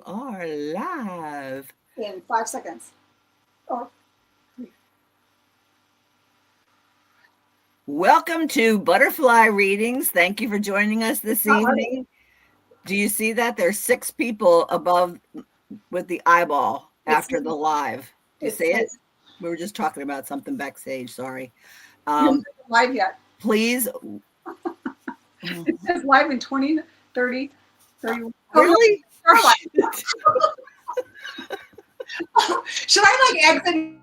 are live. In 5 seconds. Oh, Welcome to Butterfly Readings. Thank you for joining us this evening. Do you see that? There's 6 people above with the eyeball after the live. Do you see it? We were just talking about something backstage. Sorry. Live yet. Please. It says live in 20, 30, 31. Really? Should I like exit?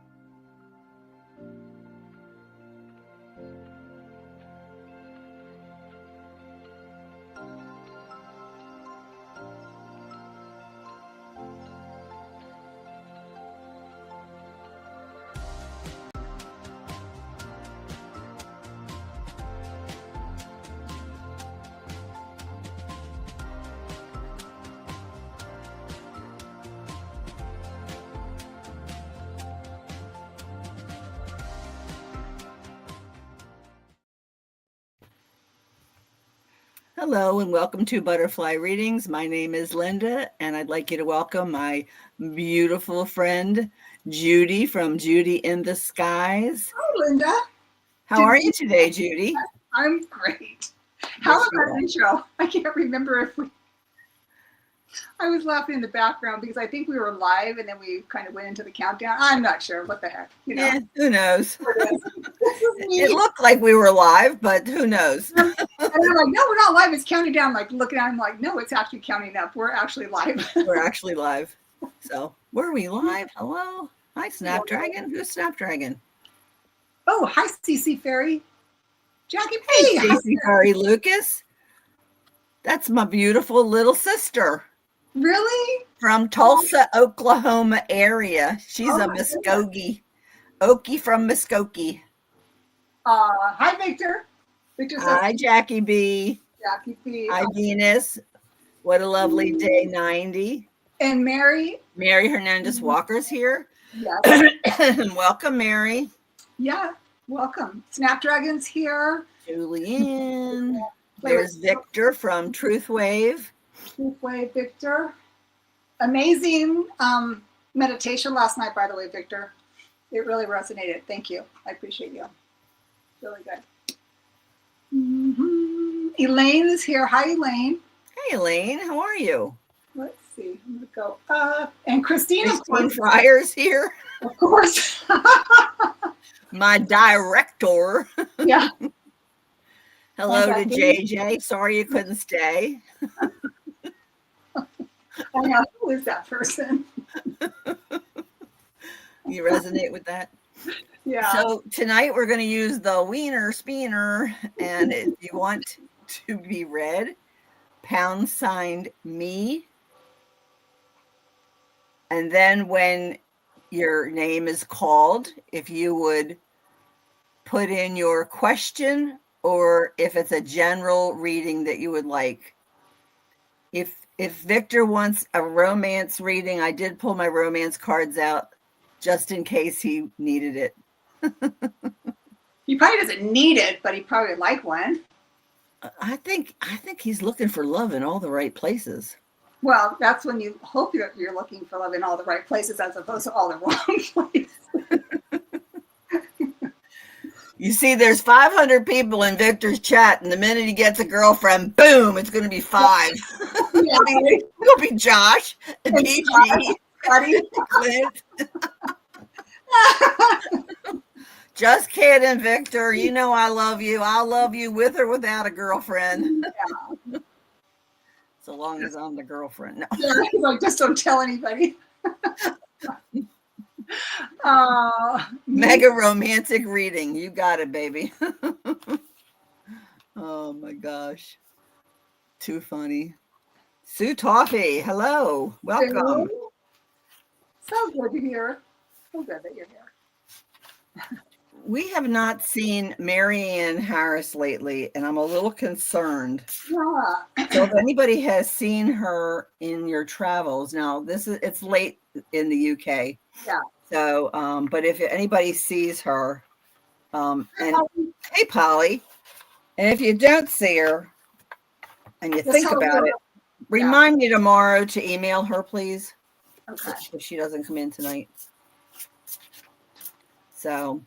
Hello and welcome to Butterfly Readings. My name is Linda, and I'd like you to welcome my beautiful friend, Judy from Judy in the Skies. Oh, Linda. How are you today, Judy? I'm great. How was that intro? I can't remember if we... I was laughing in the background because I think we were live and then we kind of went into the countdown. I'm not sure. What the heck? You know? Yeah, who knows? It looked like we were live, but who knows? And I'm like, no, we're not live. It's counting down. Like looking at it, I'm like, no, it's actually counting up. We're actually live. We're actually live. So were we live? Hello. Hi, Snapdragon. Who's Snapdragon? Oh, hi, CC Fairy. Jackie Hey, CC Fairy Lucas. That's my beautiful little sister. Really? From Tulsa, Oklahoma area. She's a Muskogee. Okie from Muskogee. Hi, Victor. Victor says, hi, Jackie B. Jackie B. Hi, Venus. What a lovely day, 90. And Mary. Mary Hernandez Walker's here. Yes. Welcome, Mary. Yeah, welcome. Snapdragon's here. Julianne. There's Victor from Truth Wave. Truth Wave, Victor. Amazing meditation last night, by the way, Victor. It really resonated. Thank you. I appreciate you. Really good. Mm-hmm. Elaine is here. Hi, Elaine. Hey, Elaine. How are you? Let's see. I'm going to go up. And Christine Fryer's here. Of course. My director. Yeah. Hello to JJ. Sorry you couldn't stay. I know. Who is that person? You resonate with that? Yeah. So tonight we're going to use the Wiener Spinner. And if you want to be read, # me. And then when your name is called, if you would put in your question or if it's a general reading that you would like. If Victor wants a romance reading, I did pull my romance cards out just in case he needed it. He probably doesn't need it, but he probably would like one. I think he's looking for love in all the right places. Well, that's when you hope you're looking for love in all the right places as opposed to all the wrong places. You see, there's 500 people in Victor's chat, and the minute he gets a girlfriend, boom, it's going to be 5. Yeah. It'll be Josh, and PG, Clint. Just kidding, Victor. You know I love you. I'll love you with or without a girlfriend. Yeah. So long as I'm the girlfriend. No. Yeah, like, just don't tell anybody. Mega romantic reading. You got it, baby. Oh my gosh. Too funny. Sue Toffee, hello. Welcome. So good to hear. So good that you're here. We have not seen Marianne Harris lately, and I'm a little concerned. Yeah. So if anybody has seen her in your travels, now it's late in the UK. Yeah. So, but if anybody sees her, and hey, Polly, and if you don't see her, and you think about it, Remind me tomorrow to email her, please. Okay. If she doesn't come in tonight. So,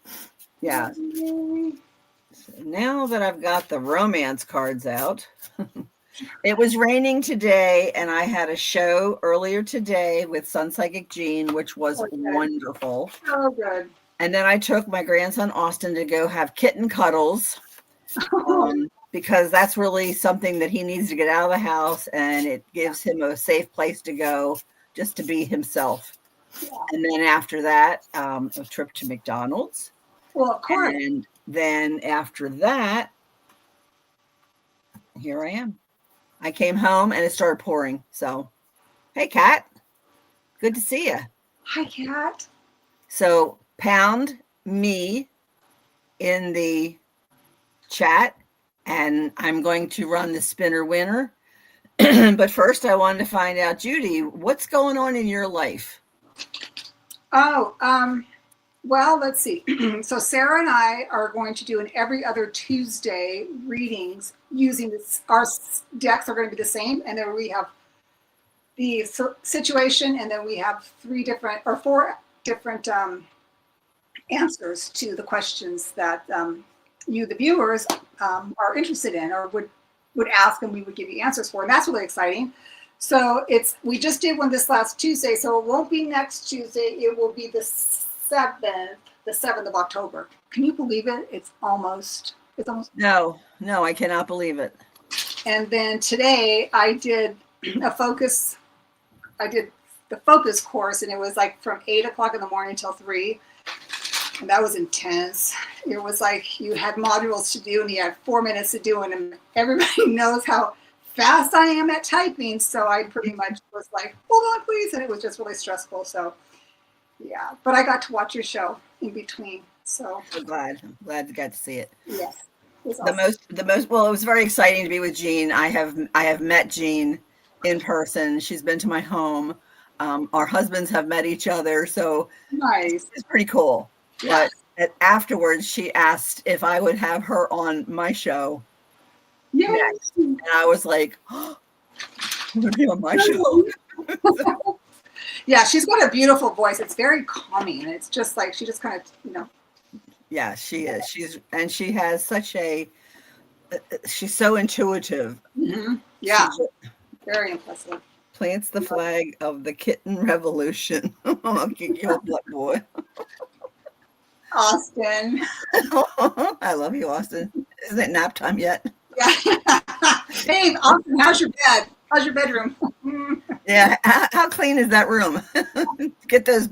yeah. So now that I've got the romance cards out, it was raining today, and I had a show earlier today with Sun Psychic Jean, which was wonderful. Oh, good. And then I took my grandson Austin to go have kitten cuddles. Because that's really something that he needs to get out of the house, and it gives him a safe place to go just to be himself. Yeah. And then after that, a trip to McDonald's. Well, of course. And then after that, here I am. I came home and it started pouring. So, hey, Kat, good to see you. Hi, Kat. So pound me in the chat, and I'm going to run the spinner winner. But first, I wanted to find out, Judy, what's going on in your life? Oh, well, let's see. So Sarah and I are going to do an every other Tuesday readings using this. Our decks are going to be the same, and then we have the situation, and then we have 4 different answers to the questions that you, the viewers, are interested in or would ask, and we would give you answers for, and that's really exciting. So we just did one this last Tuesday, so it won't be next Tuesday. It will be the 7th of October. Can you believe it? It's almost. No, I cannot believe it. And then today I did a focus. I did the focus course, and it was like from 8 o'clock in the morning till 3. And that was intense. It was like you had modules to do, and you had 4 minutes to do it. And everybody knows how fast I am at typing. So I pretty much was like, hold on, please. And it was just really stressful. So, yeah. But I got to watch your show in between. So I'm glad you got to see it. Yes. It awesome. Well, it was very exciting to be with Jean. I have met Jean in person. She's been to my home. Our husbands have met each other. So nice. It's pretty cool. Yes. But afterwards, she asked if I would have her on my show. Yes. Next. And I was like, oh, I'm going to be on my show. Yeah, she's got a beautiful voice. It's very calming. It's just like, she just kind of, Yeah, she is. She has such she's so intuitive. Mm-hmm. Yeah. Very impressive. Plants the flag of the kitten revolution. I'll kick your butt, boy. Austin. I love you, Austin. Isn't it nap time yet? Yeah. Hey, Austin, how's your bed? How's your bedroom? Yeah. How clean is that room? Get those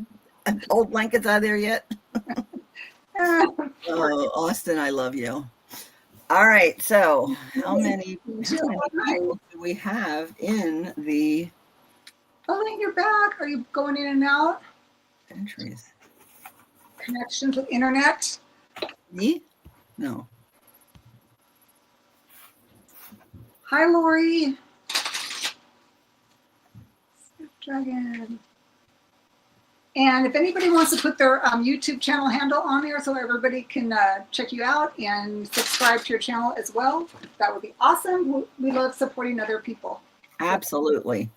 old blankets out of there yet? Oh, Austin, I love you. All right. So how many people do we have in the... Oh, then you're back. Are you going in and out? Entries. Connections with internet? Me? No. Hi, Lori. Dragon. And if anybody wants to put their YouTube channel handle on there so everybody can check you out and subscribe to your channel as well, that would be awesome. We love supporting other people. Absolutely.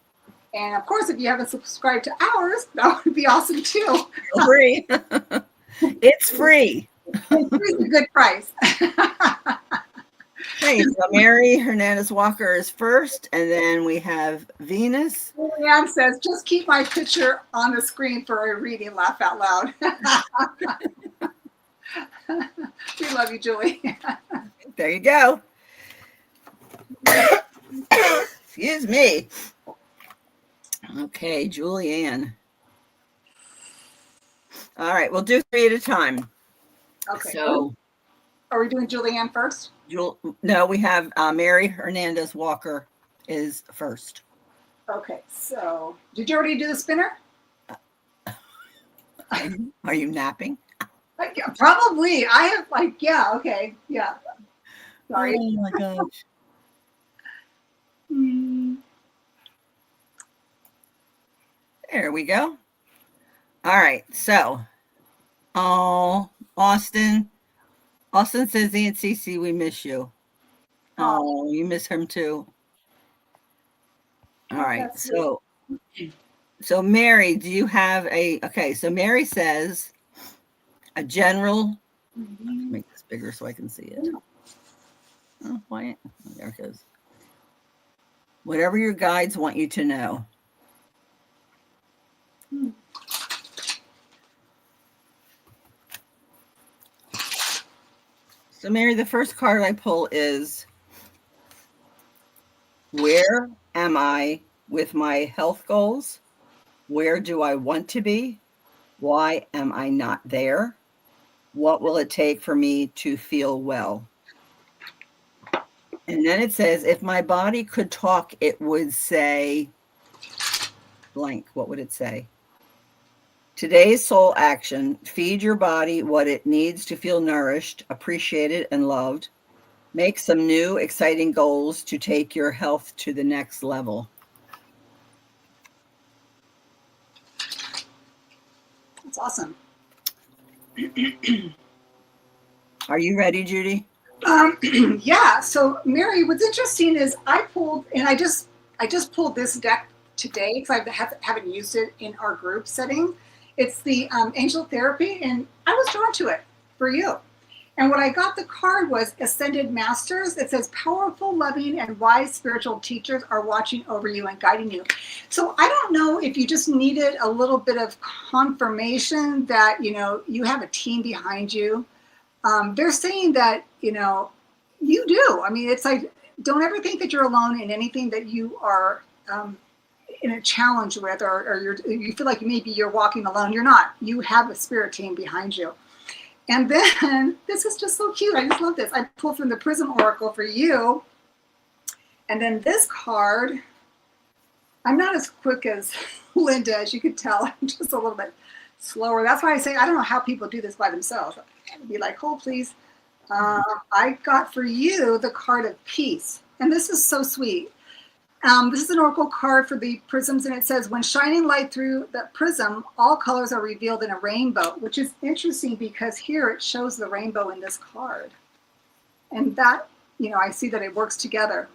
And of course, if you haven't subscribed to ours, that would be awesome too. Free. It's free. It's a good price. Hey, so Mary Hernandez Walker is first, and then we have Venus. Leanne says, just keep my picture on the screen for a reading, laugh out loud. We love you, Julie. There you go. Excuse me. Okay, Julianne. All right, we'll do 3 at a time. Okay. So, are we doing Julianne first? No, we have Mary Hernandez Walker is first. Okay, so did you already do the spinner? Are you napping? Probably. I have okay. Yeah. Sorry. Oh my gosh. There we go. All right. So, Austin says, and Cece, we miss you. Oh, you miss him too. All right. So Mary, do you have okay, so Mary says a general, make this bigger so I can see it. Oh, why? There it goes. Whatever your guides want you to know. So Mary, the first card I pull is, where am I with my health goals? Where do I want to be? Why am I not there? What will it take for me to feel well? And then it says, if my body could talk, it would say blank. What would it say? Today's soul action: feed your body what it needs to feel nourished, appreciated, and loved. Make some new, exciting goals to take your health to the next level. That's awesome. Are you ready, Judy? Yeah. So Mary, what's interesting is I pulled, and I just pulled this deck today because I haven't used it in our group setting. It's the Angel Therapy, and I was drawn to it for you. And what I got the card was Ascended Masters. It says powerful, loving, and wise spiritual teachers are watching over you and guiding you. So I don't know if you just needed a little bit of confirmation that, you have a team behind you. They're saying that, you do. I mean, it's like, don't ever think that you're alone in anything that you are in a challenge with, or you feel like maybe you're walking alone. You're not. You have a spirit team behind you. And then, this is just so cute. I just love this. I pulled from the Prism Oracle for you. And then this card, I'm not as quick as Linda, as you could tell. I'm just a little bit slower. That's why I say I don't know how people do this by themselves. I'd be like, hold please. I got for you the card of peace. And this is so sweet. This is an oracle card for the prisms, and it says, when shining light through the prism, all colors are revealed in a rainbow, which is interesting because here it shows the rainbow in this card. And that, I see that it works together.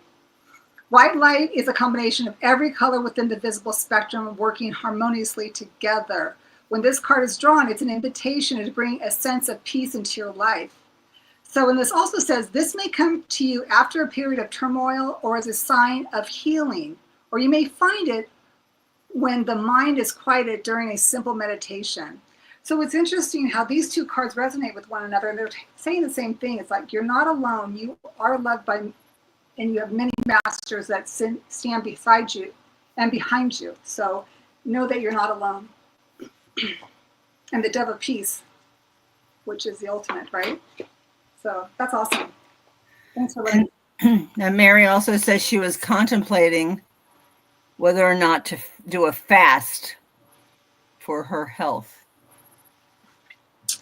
White light is a combination of every color within the visible spectrum working harmoniously together. When this card is drawn, it's an invitation to bring a sense of peace into your life. So, and this also says, this may come to you after a period of turmoil or as a sign of healing, or you may find it when the mind is quieted during a simple meditation. So it's interesting how these two cards resonate with one another, and they're saying the same thing. It's like, you're not alone. You are loved by, and you have many masters that stand beside you and behind you. So know that you're not alone. And the dove of peace, which is the ultimate, right? So that's awesome. Thanks for letting me. And Mary also says she was contemplating whether or not to do a fast for her health.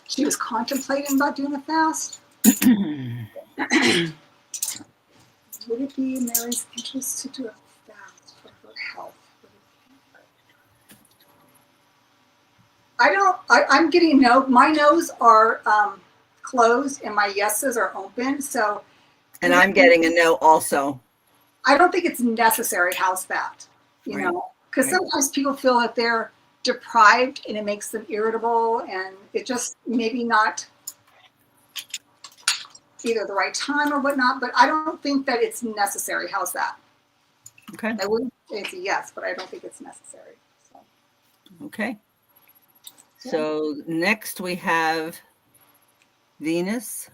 She was contemplating about doing a fast? Would it be in Mary's interest to do a fast for her health? I'm getting no. My no's are closed and my yeses are open. So, and I'm getting a no also. I don't think it's necessary. How's that? Because sometimes people feel that they're deprived and it makes them irritable, and it just maybe not either the right time or whatnot. But I don't think that it's necessary. How's that? Okay. I wouldn't say it's a yes, but I don't think it's necessary. So. Okay. So next we have Venus.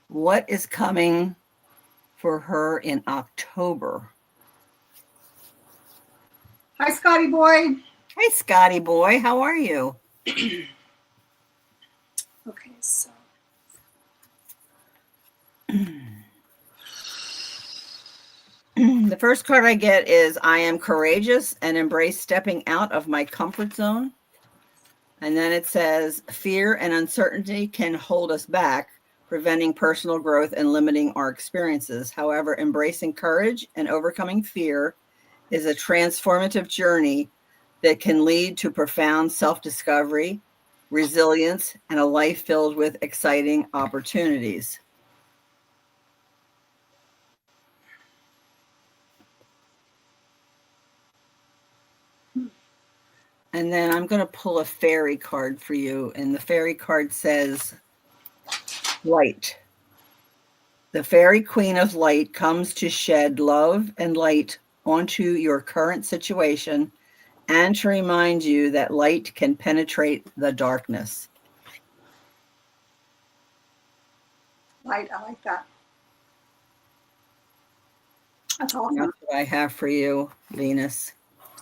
What is coming for her in October? Hi, Scotty boy. Hey, Scotty boy. How are you? Okay, so. The first card I get is, I am courageous and embrace stepping out of my comfort zone. And then it says, fear and uncertainty can hold us back, preventing personal growth and limiting our experiences. However, embracing courage and overcoming fear is a transformative journey that can lead to profound self-discovery, resilience, and a life filled with exciting opportunities. And then I'm going to pull a fairy card for you. And the fairy card says, light. The fairy queen of light comes to shed love and light onto your current situation and to remind you that light can penetrate the darkness. Light, I like that. That's awesome. That's what I have for you, Venus.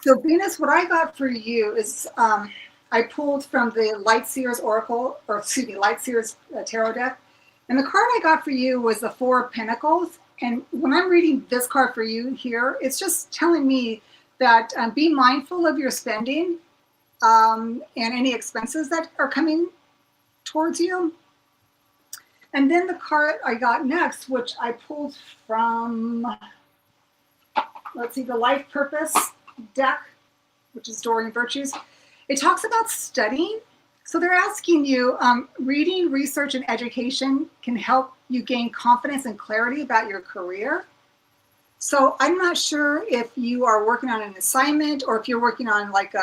So Venus, what I got for you is I pulled from the Light Seers Oracle, or excuse me, Light Seers Tarot deck. And the card I got for you was the Four of Pentacles. And when I'm reading this card for you here, it's just telling me that be mindful of your spending and any expenses that are coming towards you. And then the card I got next, which I pulled from, let's see, the Life Purpose deck, which is Doreen Virtues. It talks about studying. So they're asking you, reading, research, and education can help you gain confidence and clarity about your career. So I'm not sure if you are working on an assignment or if you're working on like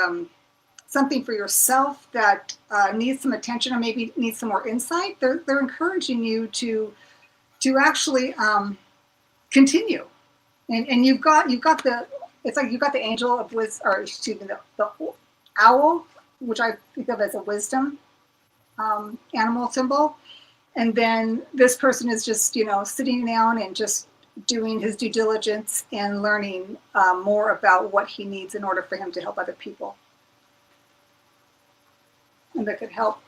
something for yourself that needs some attention or maybe needs some more insight. They're encouraging you to actually continue. And you've got the, it's like you've got the angel of wisdom, or excuse me, the owl, which I think of as a wisdom animal symbol. And then this person is just, sitting down and just doing his due diligence and learning more about what he needs in order for him to help other people. And that could help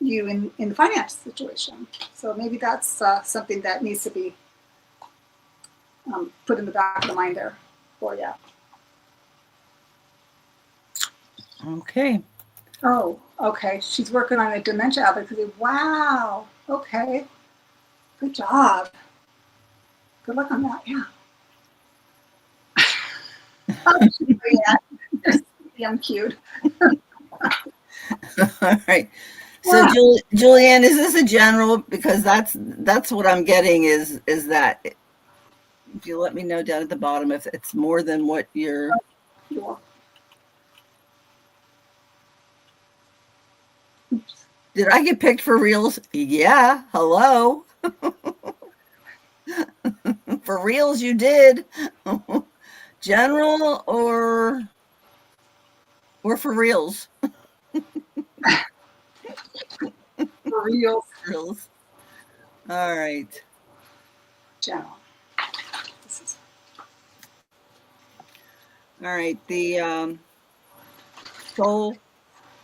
you in the finance situation. So maybe that's something that needs to be put in the back of the mind there for you. Okay. Oh, okay. She's working on a dementia advocacy. Wow. Okay. Good job. Good luck on that. Yeah. Oh, yeah. Damn cute. All right. So yeah. Julianne, is this a general? Because that's what I'm getting is that if you let me know down at the bottom if it's more than what you're. Sure. Did I get picked for reals? Yeah. Hello. For reals, you did. General or for reals? For reals. Reals. All right. General. All right. The soul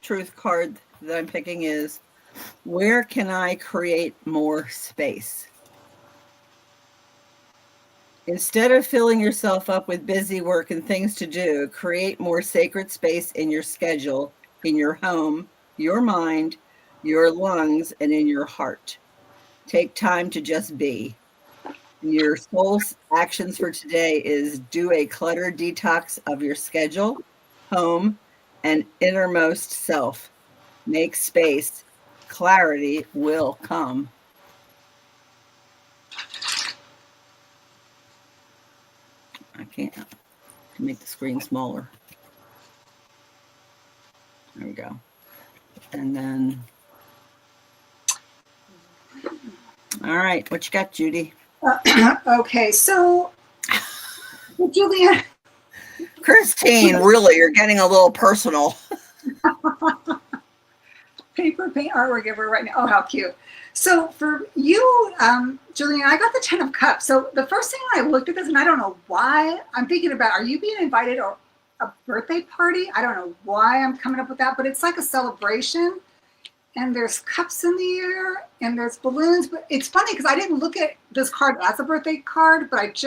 truth card that I'm picking is, where can I create more space? Instead of filling yourself up with busy work and things to do, create more sacred space in your schedule, in your home, your mind, your lungs, and in your heart. Take time to just be. Your soul's actions for today is do a clutter detox of your schedule, home, and innermost self. Make space. Clarity will come. I can't make the screen smaller. There we go. And then, all right, what you got, Judy? Okay, so, Julia. Christine, really, you're getting a little personal. Paper paint artwork giver right now. Oh, how cute. So for you, Julian, I got the 10 of Cups. So the first thing I looked at this, and I don't know why, I'm thinking about, are you being invited or a birthday party? I don't know why I'm coming up with that, but it's like a celebration. And there's cups in the air and there's balloons. But it's funny because I didn't look at this card as a birthday card, but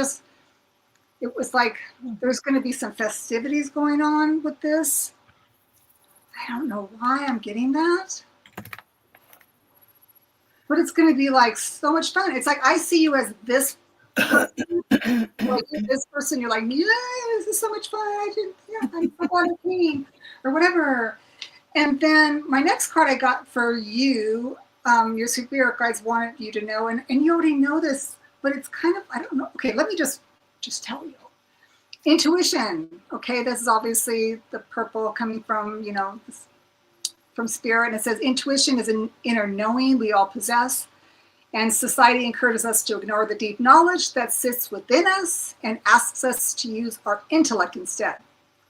it was like there's going to be some festivities going on with this. I don't know why I'm getting that. But it's going to be like so much fun. It's like I see you as this person. Like this person, you're like, yeah, this is so much fun. I want a game or whatever. And then my next card I got for you, your spirit guides wanted you to know, and you already know this, but it's kind of, I don't know. Okay, let me just tell you. Intuition. Okay, this is obviously the purple coming from, from spirit. And it says intuition is an inner knowing we all possess. And society encourages us to ignore the deep knowledge that sits within us and asks us to use our intellect instead.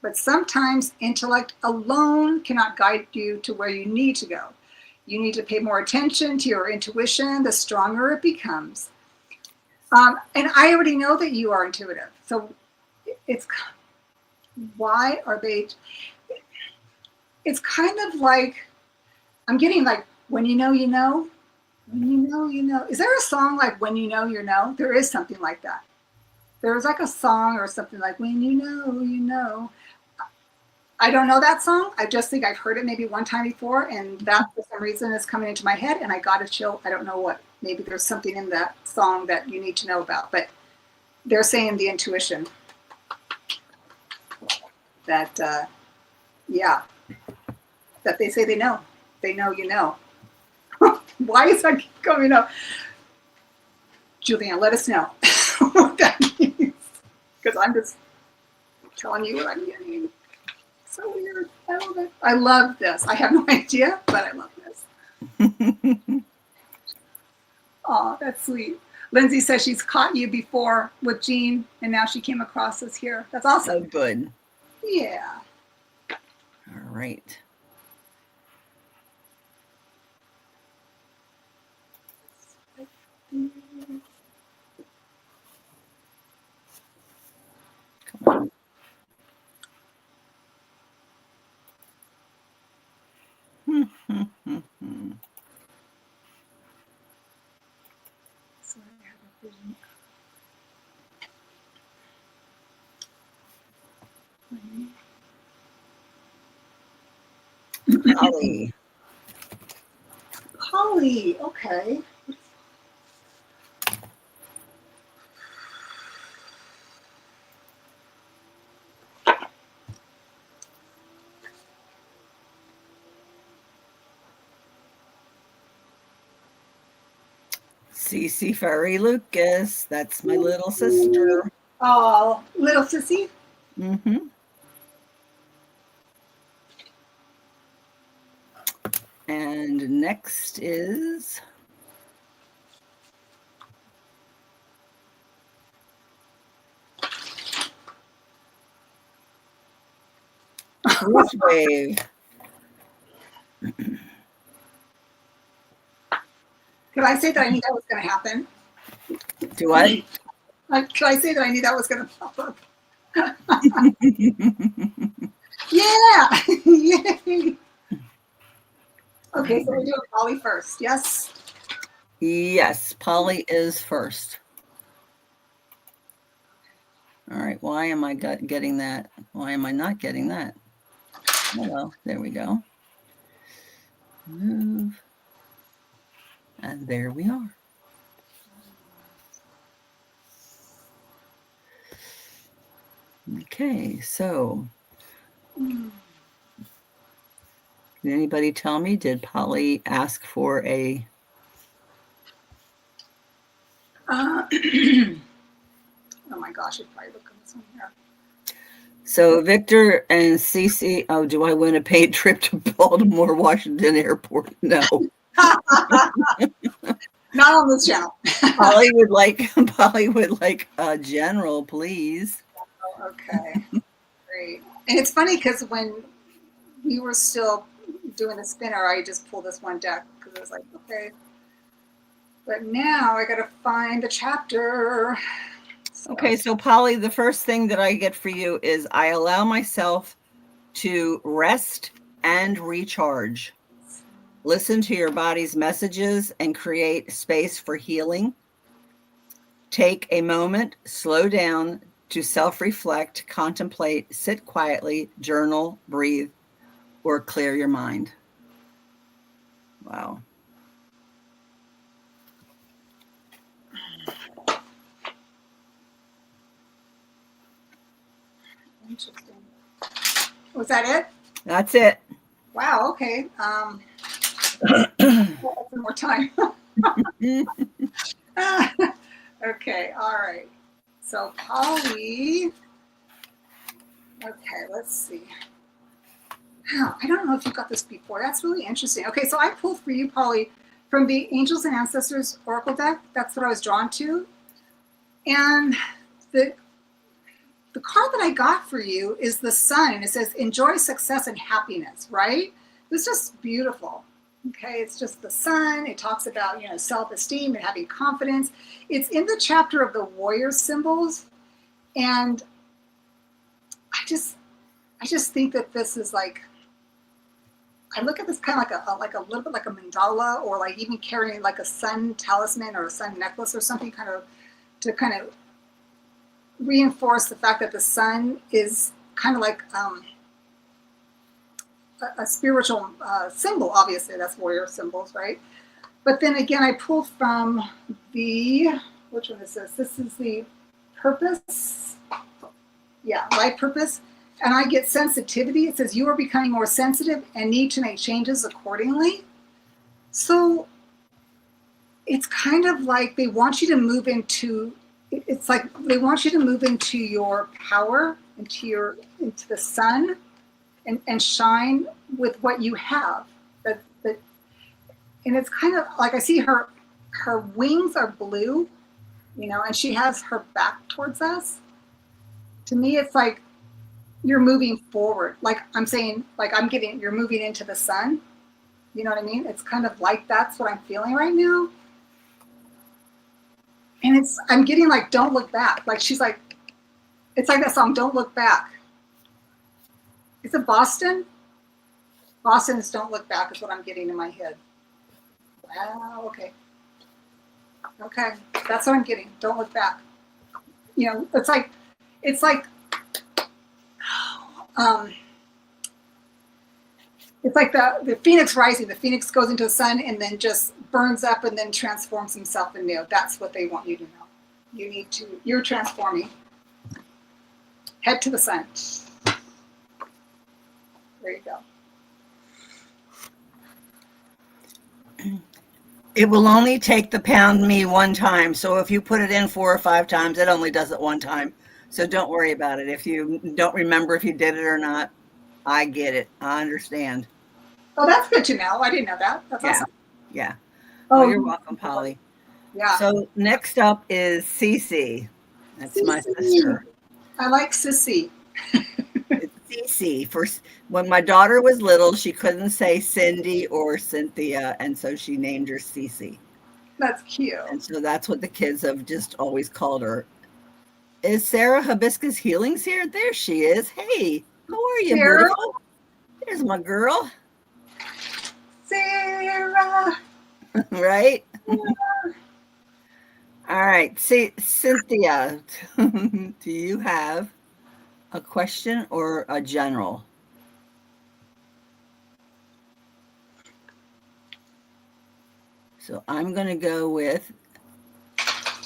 But sometimes intellect alone cannot guide you to where you need to go. You need to pay more attention to your intuition, the stronger it becomes. And I already know that you are intuitive. So it's, why are they, it's kind of like, I'm getting like, when you know, you know. When you know, you know. Is there a song like When You Know, You Know? There is something like that. There's like a song or something like When You Know, You Know. I don't know that song. I just think I've heard it maybe one time before, and that for some reason is coming into my head, and I got a chill. I don't know what. Maybe there's something in that song that you need to know about, but they're saying the intuition. That, yeah, that they say they know. They know, you know. Why is that coming up? Julianne, let us know what that means. Because I'm just telling you what I'm getting. So weird. I love it. I love this. I have no idea, but I love this. Oh, that's sweet. Lindsay says she's caught you before with Jean, and now she came across us here. That's awesome. So good. Yeah. All right. Come on. Polly. Polly, okay. Cece Ferry Lucas. That's my little sister. Oh, little sissy. Mm-hmm. And next is Truth Wave. Could I say that I knew that was going to happen? Do I? Could I say that I knew that was going to pop up? Yeah! Yay! Okay, so we're doing Polly first, yes? Yes, Polly is first. All right, why am I getting that? Why am I not getting that? Hello, there we go. Move. And there we are. Okay, so can anybody tell me, did Polly ask for a... Oh my gosh, I'd probably look on this one here. So Victor and Cece, oh, do I win a paid trip to Baltimore, Washington Airport? No. Not on this channel. Polly would like a general, please. Oh, okay, great. And it's funny because when we were still doing the spinner, I just pulled this one deck because I was like, okay. But now I got to find the chapter. Okay, so Polly, the first thing that I get for you is I allow myself to rest and recharge. Listen to your body's messages and create space for healing. Take a moment, slow down to self-reflect, contemplate, sit quietly, journal, breathe, or clear your mind. Wow. Interesting. Was that it? That's it. Wow, okay. Some more time. Okay, all right. So Polly, Okay, let's see. I don't know if you got this before. That's really interesting. Okay, so I pulled for you, Polly, from the Angels and Ancestors Oracle deck. That's what I was drawn to. And the card that I got for you is the Sun, and it says, enjoy success and happiness, right? It's just beautiful. Okay, it's just the Sun. It talks about, self-esteem and having confidence. It's in the chapter of the warrior symbols. And I just think that this is like, I look at this kind of like a little bit like a mandala, or like even carrying like a sun talisman or a sun necklace or something, to reinforce the fact that the sun is kind of like a spiritual symbol. Obviously, that's warrior symbols, right? But then again, I pulled from which one is this? This is the purpose. Yeah, life purpose. And I get sensitivity. It says you are becoming more sensitive and need to make changes accordingly. So it's kind of like they want you to move into, it's like they want you to move into your power, into the sun, and shine with what you have. And it's kind of like I see her wings are blue, and she has her back towards us. To me, it's like you're moving forward. Like I'm saying, like you're moving into the sun. You know what I mean? It's kind of like that's what I'm feeling right now. And I'm getting like, don't look back. Like she's like, it's like that song, Don't Look Back. Is it Boston? Boston's Don't Look Back is what I'm getting in my head. Wow, okay. Okay, that's what I'm getting. Don't look back. It's like it's like the phoenix rising. The phoenix goes into the sun and then just burns up and then transforms himself anew. That's what they want you to know. You're transforming. Head to the sun. There you go. It will only take the pound me one time. So if you put it in 4 or 5 times, it only does it one time. So don't worry about it. If you don't remember if you did it or not, I get it. I understand. Oh, that's good to know. I didn't know that. That's awesome. Yeah. Oh, you're welcome, Polly. Yeah. So next up is Cece. That's Cece. my sister. I like Sissy. It's Cece. First, when my daughter was little, she couldn't say Cindy or Cynthia, and so she named her Cece. That's cute. And so that's what the kids have just always called her. Is Sarah Hibiscus Healings here? There she is. Hey, how are you, Sarah? beautiful? There's my girl. Sarah. Right? All right. See, Cynthia, do you have a question or a general? So I'm going to go with.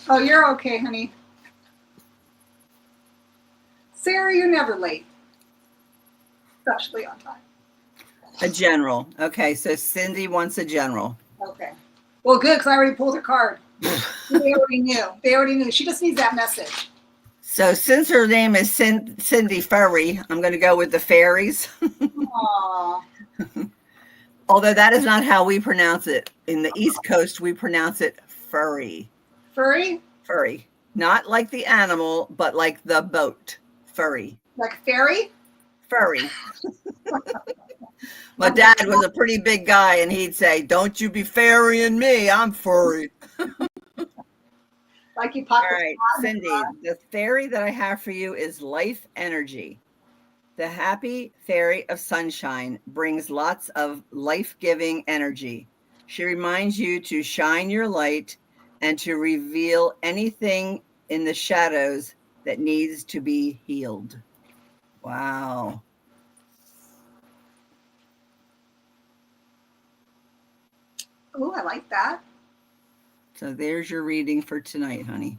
Oh, you're okay, honey. Sarah, you're never late, especially on time. A general. Okay, so Cindy wants a general. Okay. Well, good, because I already pulled her card. They already knew. They already knew. She just needs that message. So since her name is Cindy Fairy, I'm going to go with the fairies. Aww. Although that is not how we pronounce it. In the East Coast, we pronounce it furry. Furry? Furry. Not like the animal, but like the boat. Furry. Like fairy? Furry. My dad was a pretty big guy, and he'd say, "Don't you be fairying me, I'm furry." Like you pop. All right, Cindy, the fairy that I have for you is life energy. The happy fairy of sunshine brings lots of life-giving energy. She reminds you to shine your light and to reveal anything in the shadows that needs to be healed. Wow. Oh, I like that. So there's your reading for tonight, honey.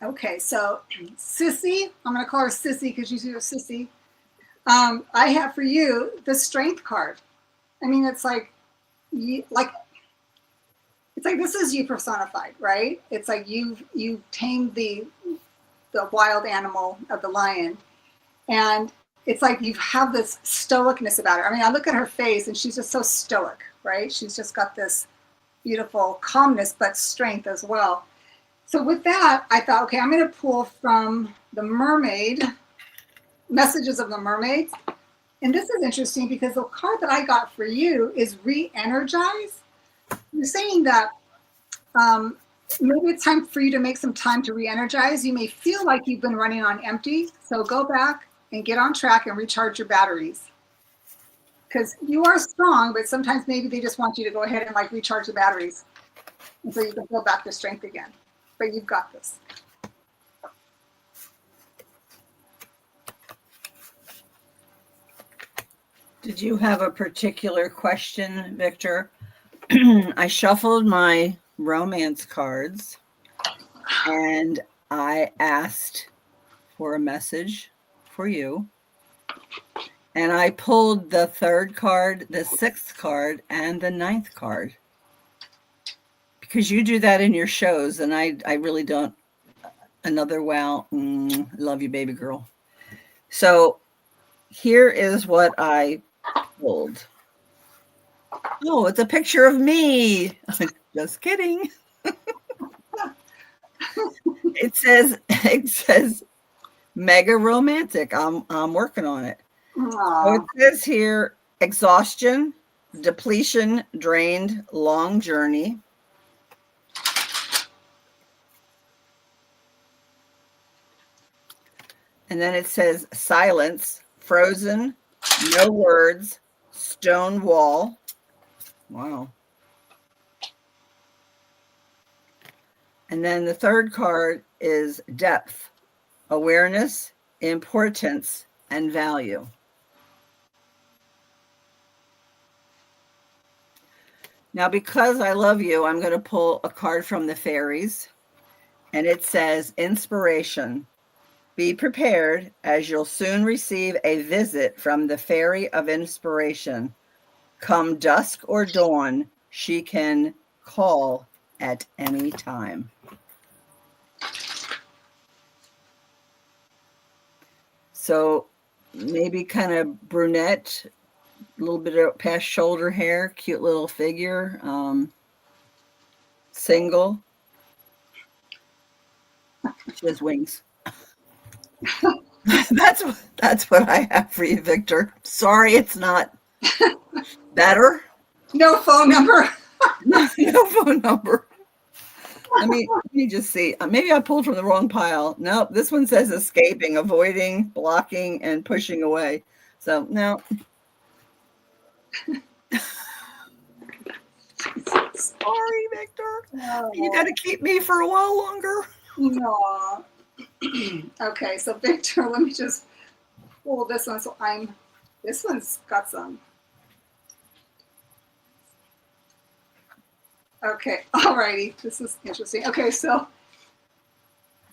Okay, so Sissy, I'm going to call her Sissy because she's your Sissy. I have for you the Strength card. I mean, it's like this is you personified, right? It's like you've tamed the wild animal of the lion, and it's like you have this stoicness about her. I mean, I look at her face and she's just so stoic, right? She's just got this beautiful calmness, but strength as well. So with that, I thought, okay, I'm going to pull from the mermaid, Messages of the Mermaids. And this is interesting because the card that I got for you is re-energize. You're saying that maybe it's time for you to make some time to re-energize. You may feel like you've been running on empty. So go back and get on track and recharge your batteries. Because you are strong, but sometimes maybe they just want you to go ahead and like recharge the batteries. And so you can build back to strength again. But you've got this. Did you have a particular question, Victor? I shuffled my romance cards and I asked for a message for you. And I pulled the 3rd card, the 6th card, and the 9th card. Because you do that in your shows, and I really don't. Another wow. Love you, baby girl. So here is what I pulled. Oh, it's a picture of me. Just kidding. It says mega romantic. I'm working on it. So it says here, exhaustion, depletion, drained, long journey. And then it says silence, frozen, no words, stone wall. Wow. And then the 3rd card is depth, awareness, importance, and value. Now, because I love you, I'm going to pull a card from the fairies. And it says inspiration. Be prepared, as you'll soon receive a visit from the fairy of inspiration. Come dusk or dawn, she can call at any time. So maybe kind of brunette, a little bit of past shoulder hair, cute little figure, single. She has wings. That's what I have for you, Victor. Sorry, it's not better. No phone number. No phone number. Let me just see. Maybe I pulled from the wrong pile. Nope, this one says escaping, avoiding, blocking, and pushing away. So no. Sorry, Victor. No. You got to keep me for a while longer. No. Okay, so Victor, let me just pull this one. So this one's got some. Okay, alrighty. This is interesting. Okay, so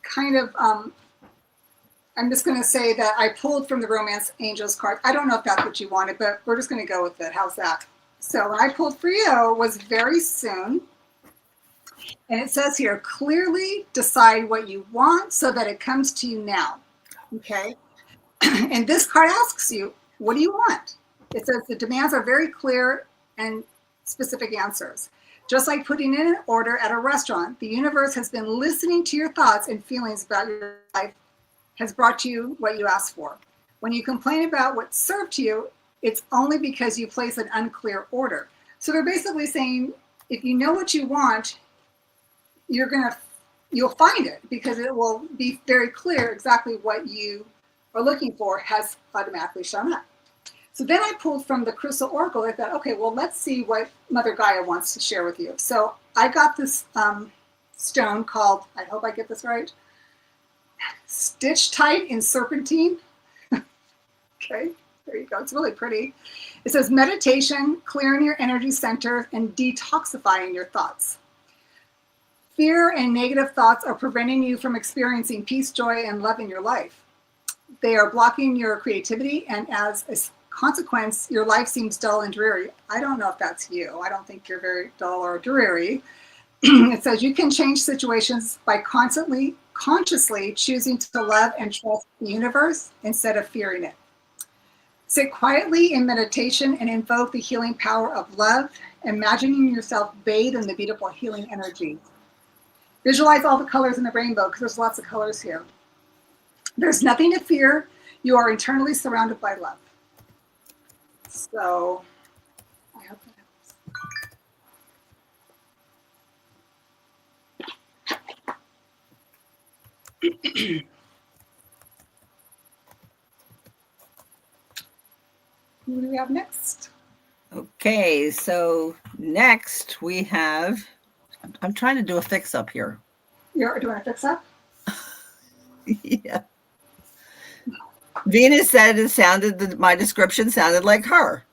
kind of, I'm just going to say that I pulled from the Romance Angels card. I don't know if that's what you wanted, but we're just going to go with it. How's that? So what I pulled for you was very soon. And it says here, clearly decide what you want so that it comes to you now. Okay. And this card asks you, what do you want? It says the demands are very clear and specific answers. Just like putting in an order at a restaurant, the universe has been listening to your thoughts and feelings about your life, has brought you what you asked for. When you complain about what's served to you, it's only because you place an unclear order. So they're basically saying, if you know what you want, you'll find it, because it will be very clear exactly what you are looking for has automatically shown up. So then I pulled from the Crystal Oracle. I thought, okay, well, let's see what Mother Gaia wants to share with you. So I got this stone called, I hope I get this right, Stitch-Tight in Serpentine. Okay, there you go. It's really pretty. It says meditation, clearing your energy center, and detoxifying your thoughts. Fear and negative thoughts are preventing you from experiencing peace, joy, and love in your life. They are blocking your creativity, and as a consequence, your life seems dull and dreary. I don't know if that's you. I don't think you're very dull or dreary. It says you can change situations by consciously choosing to love and trust the universe instead of fearing it. Sit quietly in meditation and invoke the healing power of love, imagining yourself bathed in the beautiful healing energy. Visualize all the colors in the rainbow, because there's lots of colors here. There's nothing to fear. You are eternally surrounded by love. So I hope that helps. Who do we have next? Okay, so next we have, I'm trying to do a fix up here. You're doing a fix up? Yeah. Venus said my description sounded like her.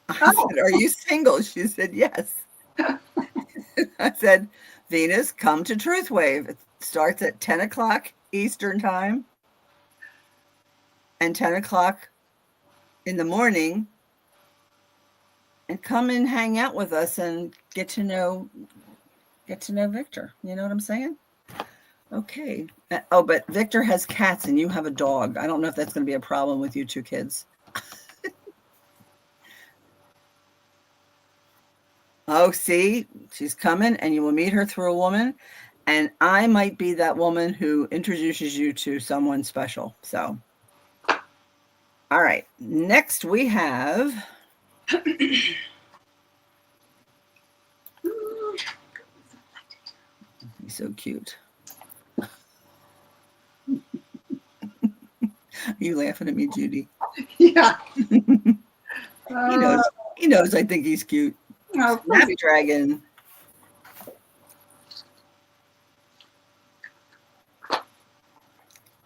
I said, are you single? She said, yes. I said, Venus, come to Truth Wave. It starts at 10 o'clock Eastern time and 10 o'clock in the morning, and come and hang out with us and get to know Victor. You know what I'm saying? Okay. Oh, but Victor has cats and you have a dog. I don't know if that's going to be a problem with you two kids. Oh, see, she's coming, and you will meet her through a woman, and I might be that woman who introduces you to someone special. So, all right. Next we have he's so cute. Are you laughing at me, Judy? Yeah. He knows I think he's cute. Snapdragon.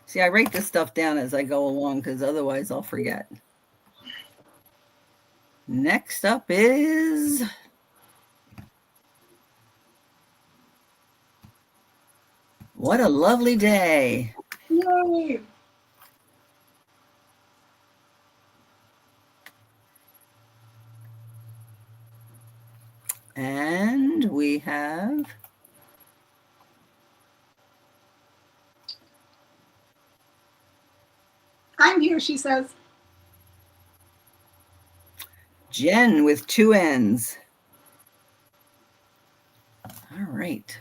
See, I write this stuff down as I go along because otherwise I'll forget. Next up is What a Lovely Day. Yay. And we have I'm here, she says. Jen with 2 N's. All right.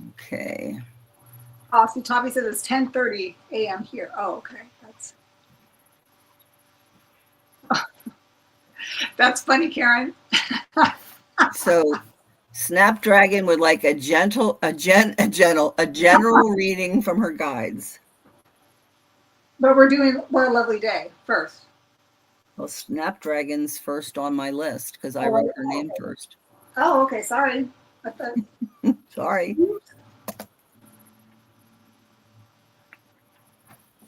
Okay. Oh, see, Tommy says it's 10:30 a.m. here. Oh, okay. That's funny, Karen. So Snapdragon would like a general reading from her guides. But we're doing What a Lovely Day first. Well, Snapdragon's first on my list because I wrote her name first. Oh, okay. Sorry. Sorry.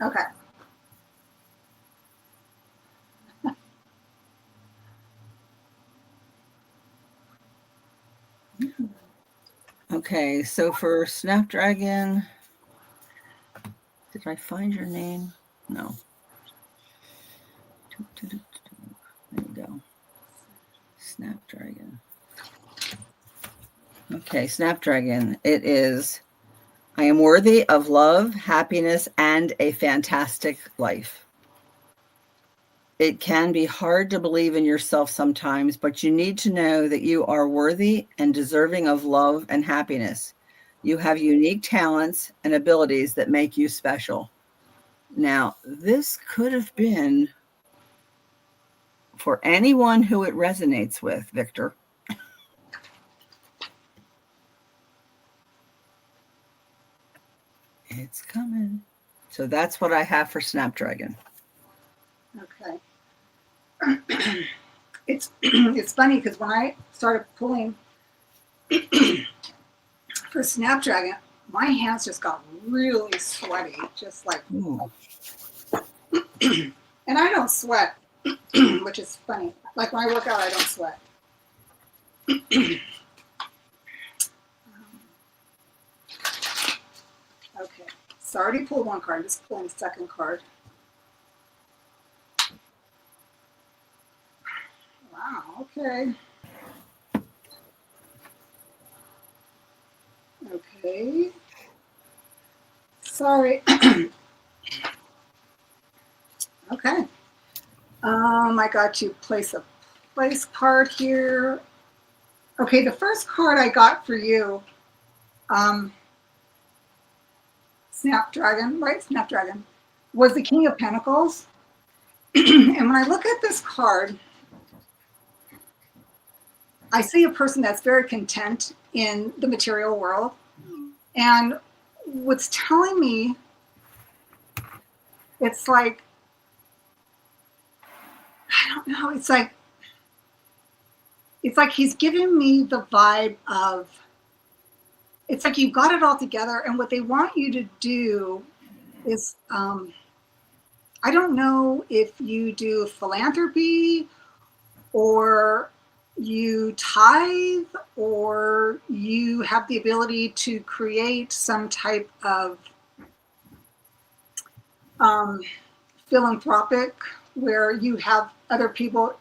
Okay. Okay, so for Snapdragon, did I find your name? No. There you go. Snapdragon. Okay, Snapdragon. It is, I am worthy of love, happiness, and a fantastic life. It can be hard to believe in yourself sometimes, but you need to know that you are worthy and deserving of love and happiness. You have unique talents and abilities that make you special. Now, this could have been for anyone who it resonates with, Victor. It's coming. So that's what I have for Snapdragon. Okay. It's funny because when I started pulling for Snapdragon, my hands just got really sweaty, just like. And I don't sweat, which is funny. Like when I work out, I don't sweat. Okay, so I already pulled one card. I'm just pulling the second card. Wow, okay. Okay. Sorry. Okay. I got to place a place card here. Okay, the first card I got for you, Snapdragon, right? Snapdragon, was the King of Pentacles. And when I look at this card, I see a person that's very content in the material world. And what's telling me, it's like, I don't know, it's like he's giving me the vibe of, it's like you've got it all together, and what they want you to do is, I don't know if you do philanthropy or you tithe or you have the ability to create some type of philanthropic where you have other people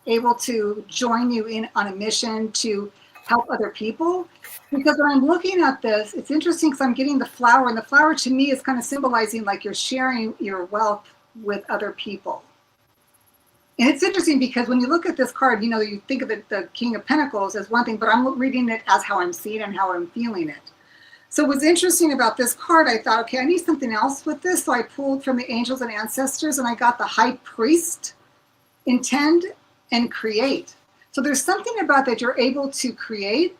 able to join you in on a mission to help other people. Because when I'm looking at this, it's interesting because I'm getting the flower, and the flower to me is kind of symbolizing like you're sharing your wealth with other people. And it's interesting because when you look at this card, you know, you think of the King of Pentacles as one thing, but I'm reading it as how I'm seeing it and how I'm feeling it. So what's interesting about this card, I thought, okay, I need something else with this. So I pulled from the angels and ancestors, and I got the High Priest, intend and create. So there's something about that you're able to create.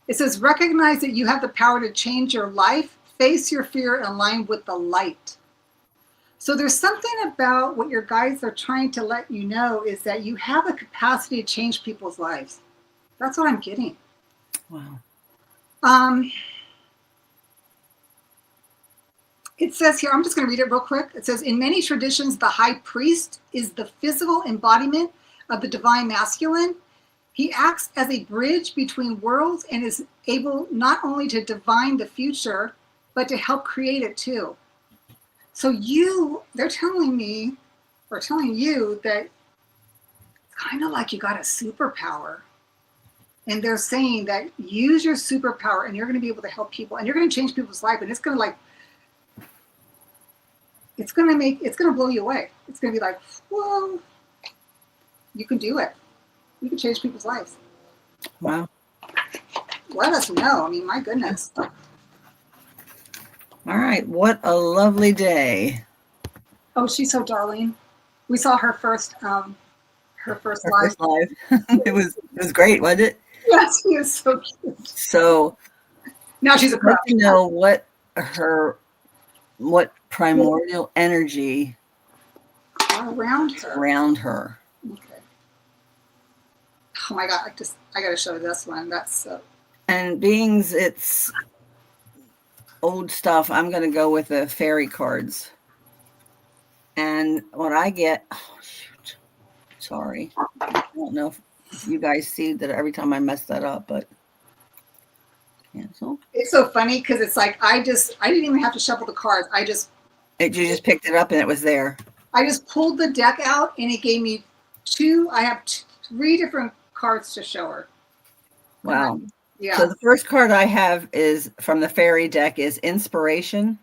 It says, recognize that you have the power to change your life, face your fear, and align with the light. So there's something about what your guides are trying to let you know is that you have the capacity to change people's lives. That's what I'm getting. Wow. It says here, I'm just going to read it real quick. It says, in many traditions, the high priest is the physical embodiment of the divine masculine. He acts as a bridge between worlds and is able not only to divine the future, but to help create it too. So they're telling me, or telling you that it's kind of like you got a superpower. And they're saying that use your superpower and you're going to be able to help people and you're going to change people's life. And it's going to like, it's going to blow you away. It's going to be like, whoa, you can do it. You can change people's lives. Wow. Let us know. I mean, my goodness. All right. What a lovely day. Oh, she's so darling. We saw her first live. It was great, wasn't it? Yes, she is so cute. So now she's a pro. to know what primordial energy around her. Okay. Oh my God! I got to show this one. That's so. And beings, it's old stuff. I'm going to go with the fairy cards. And what I get, oh shoot, sorry. I don't know if you guys see that every time I mess that up, but cancel. It's so funny because it's like I didn't even have to shuffle the cards. You just picked it up and it was there. I just pulled the deck out and it gave me I have 3 different cards to show her. Wow. Yeah. So the first card I have is from the fairy deck is inspiration.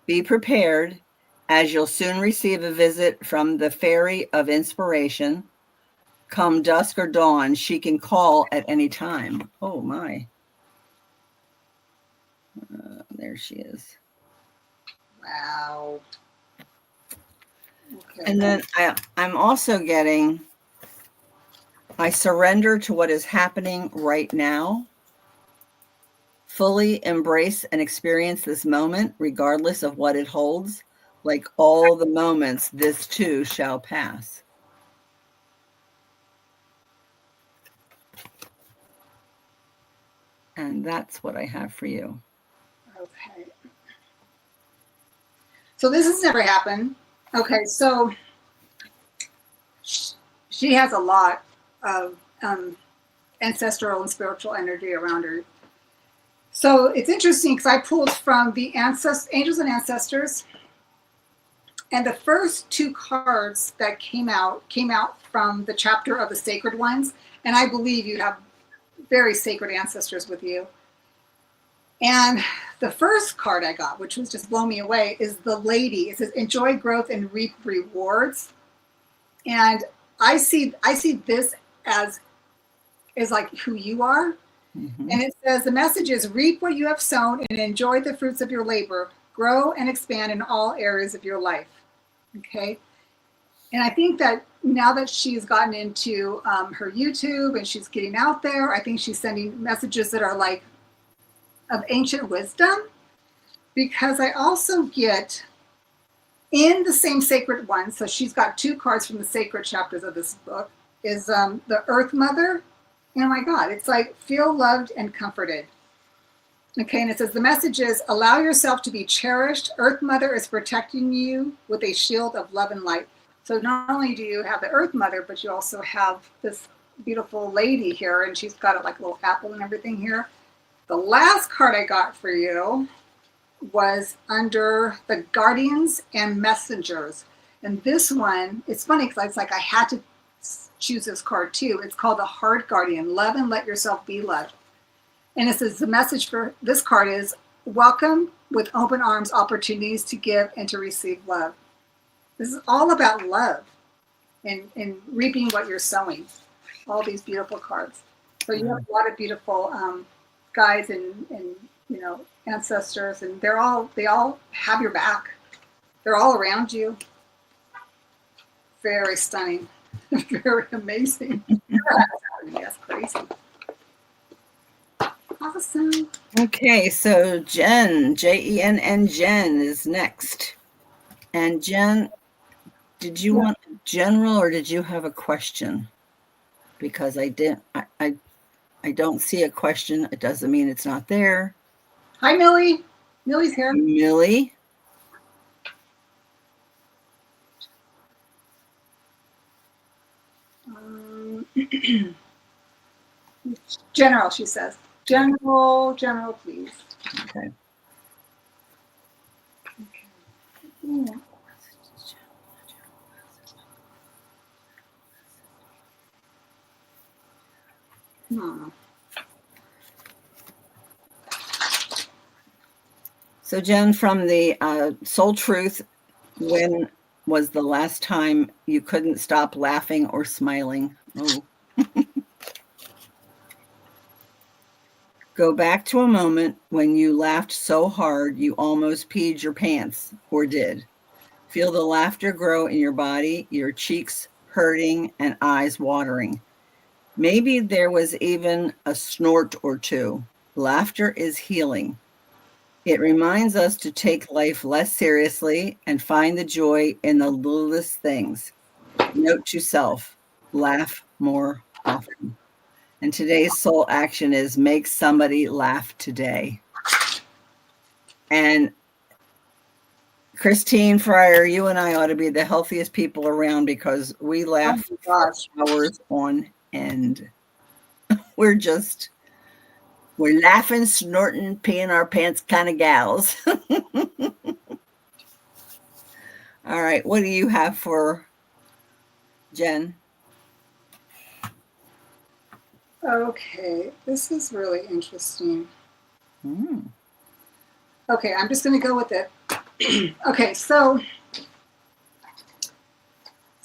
Be prepared, as you'll soon receive a visit from the fairy of inspiration. Come dusk or dawn, she can call at any time. Oh my. There she is. Wow. Okay. And then I'm also getting, I surrender to what is happening right now. Fully embrace and experience this moment, regardless of what it holds. Like all the moments, this too shall pass. And that's what I have for you. Okay. So this has never happened. Okay, so she has a lot of ancestral and spiritual energy around her. So it's interesting because I pulled from the angels and ancestors, and the first 2 cards that came out from the chapter of the sacred ones, and I believe you have very sacred ancestors with you. And the first card I got, which was just blow me away, is the lady. It says, enjoy growth and reap rewards. And I see this as like who you are. Mm-hmm. And it says, the message is reap what you have sown and enjoy the fruits of your labor. Grow and expand in all areas of your life. Okay. And I think that now that she's gotten into her YouTube and she's getting out there, I think she's sending messages that are like of ancient wisdom, because I also get in the same sacred one. So she's got 2 cards from the sacred chapters of this book, is the Earth Mother. Oh my God, it's like feel loved and comforted. Okay, and it says the message is allow yourself to be cherished. Earth Mother is protecting you with a shield of love and light. So not only do you have the Earth Mother, but you also have this beautiful lady here, and she's got like a little apple and everything here. The last card I got for you was under the Guardians and Messengers. And this one, it's funny because it's like I had to choose this card too. It's called the Heart Guardian, love and let yourself be loved. And it says the message for this card is welcome with open arms opportunities to give and to receive love. This is all about love and reaping what you're sowing. All these beautiful cards. So you have a lot of beautiful guides and ancestors, and they all have your back. They're all around you. Very stunning. Very amazing. That's crazy. Awesome. Okay, so Jen, Jenn, Jen is next. And Jen, did you want general or did you have a question? Because I don't see a question. It doesn't mean it's not there. Hi, Millie. Millie's here. Millie. General, she says. General, please. Okay. Yeah. So Jen, from the Soul Truth, when was the last time you couldn't stop laughing or smiling? Oh. Go back to a moment when you laughed so hard you almost peed your pants, or did. Feel the laughter grow in your body, your cheeks hurting and eyes watering. Maybe there was even a snort or two. Laughter is healing. It reminds us to take life less seriously and find the joy in the littlest things. Note to self, laugh more often. And today's soul action is make somebody laugh today. And Christine Fryer, you and I ought to be the healthiest people around because we laugh for hours on end. We're laughing, snorting, peeing our pants kind of gals. All right, what do you have for Jen? Okay, this is really interesting. Okay, I'm just going to go with it. Okay, so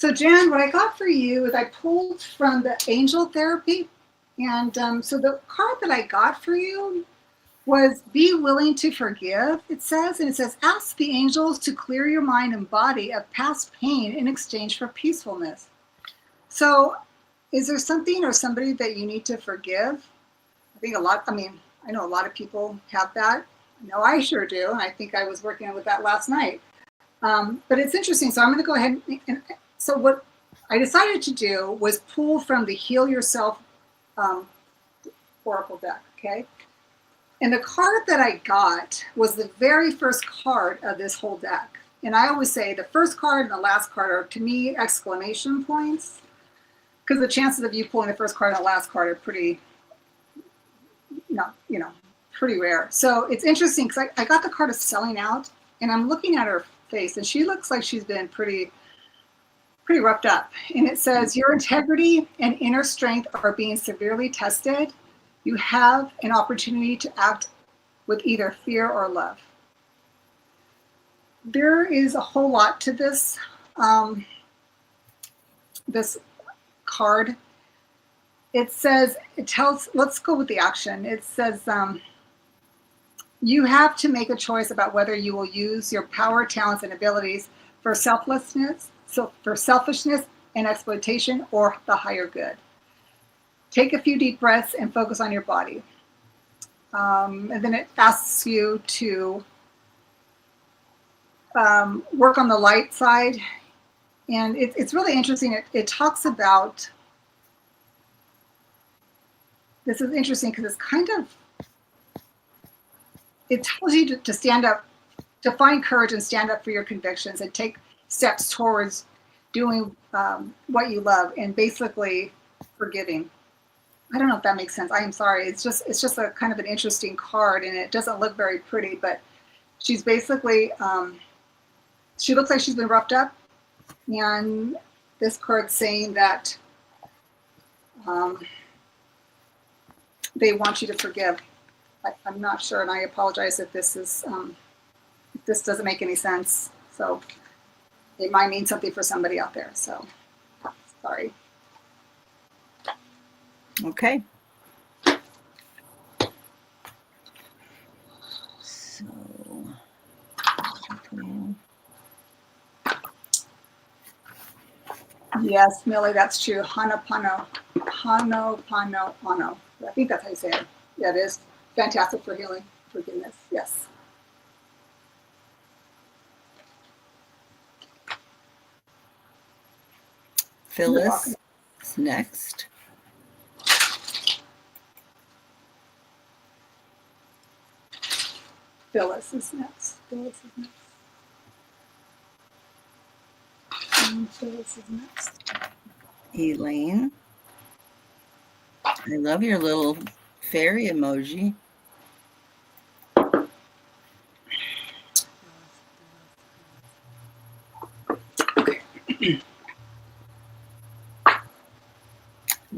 Jan, what I got for you is I pulled from the angel therapy. And so the card that I got for you was be willing to forgive, it says. And it says, ask the angels to clear your mind and body of past pain in exchange for peacefulness. So is there something or somebody that you need to forgive? I know a lot of people have that. No, I sure do. And I think I was working with that last night. But it's interesting. So I'm going to go ahead. So what I decided to do was pull from the Heal Yourself Oracle deck. Okay. And the card that I got was the very first card of this whole deck. And I always say the first card and the last card are, to me, exclamation points. Because the chances of you pulling the first card and the last card are pretty rare. So it's interesting because I got the card of selling out, and I'm looking at her face, and she looks like she's been pretty roughed up. And it says, your integrity and inner strength are being severely tested. You have an opportunity to act with either fear or love. There is a whole lot to this this card. It says, let's go with the action. It says, you have to make a choice about whether you will use your power, talents, and abilities for selflessness, for selfishness and exploitation, or the higher good. Take a few deep breaths and focus on your body. And then it asks you to work on the light side. And it's really interesting. It talks about, this is interesting because it's kind of, it tells you to stand up, to find courage and stand up for your convictions and take steps towards doing what you love and basically forgiving. I don't know if that makes sense. I am sorry. It's just a kind of an interesting card, and it doesn't look very pretty, but she's basically, she looks like she's been roughed up, and this card's saying that they want you to forgive. I'm not sure, and I apologize if this is if this doesn't make any sense. So it might mean something for somebody out there. So sorry. Okay. So, yes, Millie, that's true. Hanapano. I think that's how you say it. Yeah, it is. Fantastic for healing, forgiveness. Yes. Phyllis is next. Phyllis is next. Phyllis is next. Elaine. I love your little fairy emoji.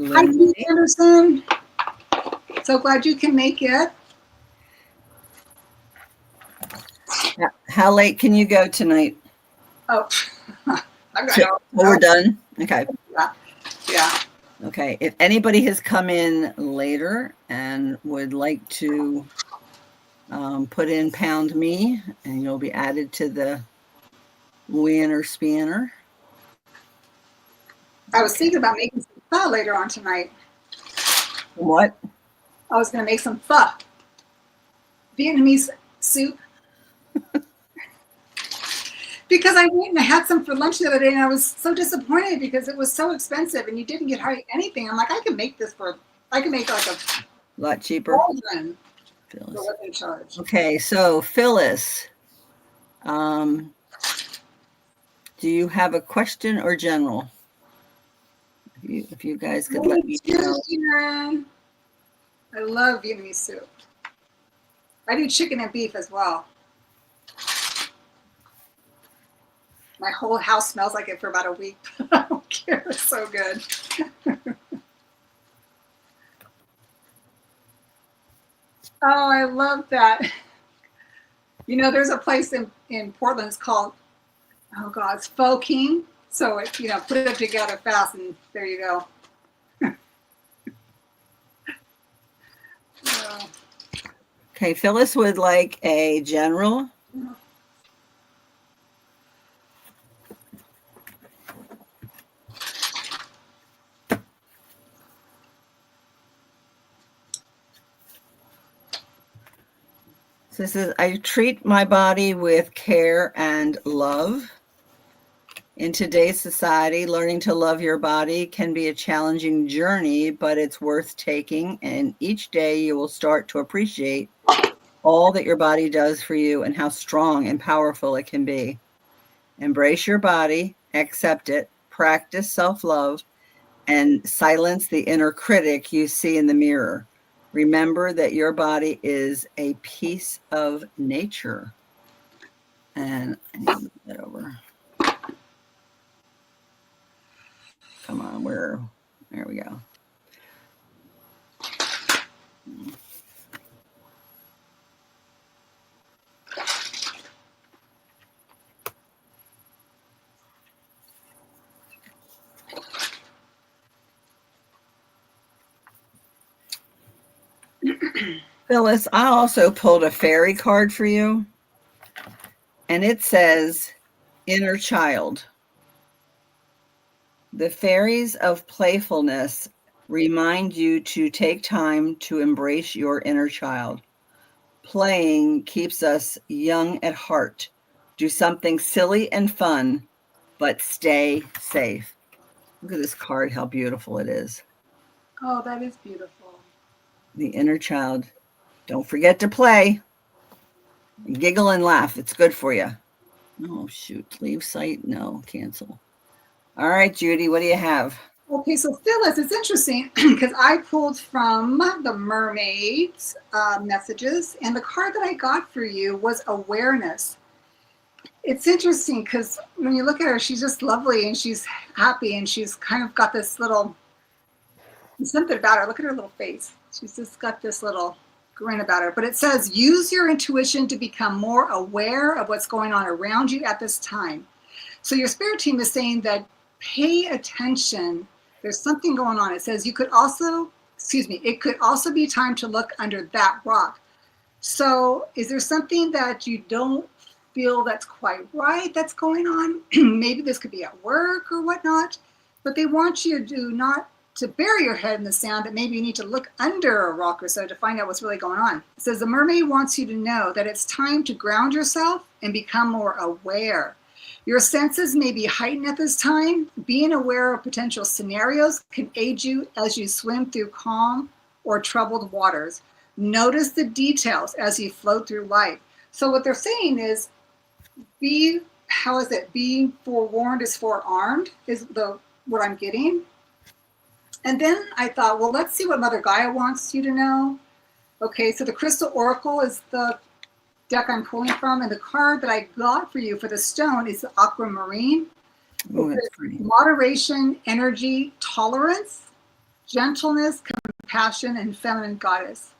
Hi, Keith Anderson. So glad you can make it. How late can you go tonight? Oh, we're done. Okay. Yeah. Okay. If anybody has come in later and would like to put in pound me, and you'll be added to the winner spanner. I was thinking about making some pho later on tonight. What? I was going to make some pho, Vietnamese soup. Because I went and I had some for lunch the other day, and I was so disappointed because it was so expensive, and you didn't get hardly anything. I'm like, I can make like a lot cheaper. Phyllis. In charge. Okay, so Phyllis, do you have a question or general? If you guys could let me know. I love Vietnamese soup. I do chicken and beef as well. My whole house smells like it for about a week. I don't care. It's so good. Oh, I love that. You know, there's a place in Portland. It's called, oh God, it's Pho King. So it, put it together fast, and there you go. Okay, Phyllis would like a general. So this is, I treat my body with care and love. In today's society, learning to love your body can be a challenging journey, but it's worth taking. And each day you will start to appreciate all that your body does for you and how strong and powerful it can be. Embrace your body, accept it, practice self-love, and silence the inner critic you see in the mirror. Remember that your body is a piece of nature. And I need to move that over. Come on, there we go. Phyllis, I also pulled a fairy card for you, and it says inner child. The fairies of playfulness remind you to take time to embrace your inner child. Playing keeps us young at heart. Do something silly and fun, but stay safe. Look at this card, how beautiful it is. Oh, that is beautiful. The inner child. Don't forget to play. Giggle and laugh. It's good for you. Oh, shoot. Leave site? No, cancel. All right, Judy, what do you have? Okay, so Phyllis, it's interesting because I pulled from the mermaids messages, and the card that I got for you was awareness. It's interesting because when you look at her, she's just lovely and she's happy and she's kind of got this little something about her. Look at her little face. She's just got this little grin about her. But it says, use your intuition to become more aware of what's going on around you at this time. So your spirit team is saying that pay attention. There's something going on. It says it could also be time to look under that rock. So is there something that you don't feel that's quite right that's going on? Maybe this could be at work or whatnot, but they want you to not to bury your head in the sand, that maybe you need to look under a rock or so to find out what's really going on. It says the mermaid wants you to know that it's time to ground yourself and become more aware. Your senses may be heightened at this time. Being aware of potential scenarios can aid you as you swim through calm or troubled waters. Notice the details as you float through life. So what they're saying is, being forewarned is forearmed is what I'm getting. And then I thought, well, let's see what Mother Gaia wants you to know. Okay, so the Crystal Oracle is the deck I'm pulling from, and the card that I got for you for the stone is the Aquamarine. Oh, that's pretty. Moderation, energy, tolerance, gentleness, compassion, and feminine goddess.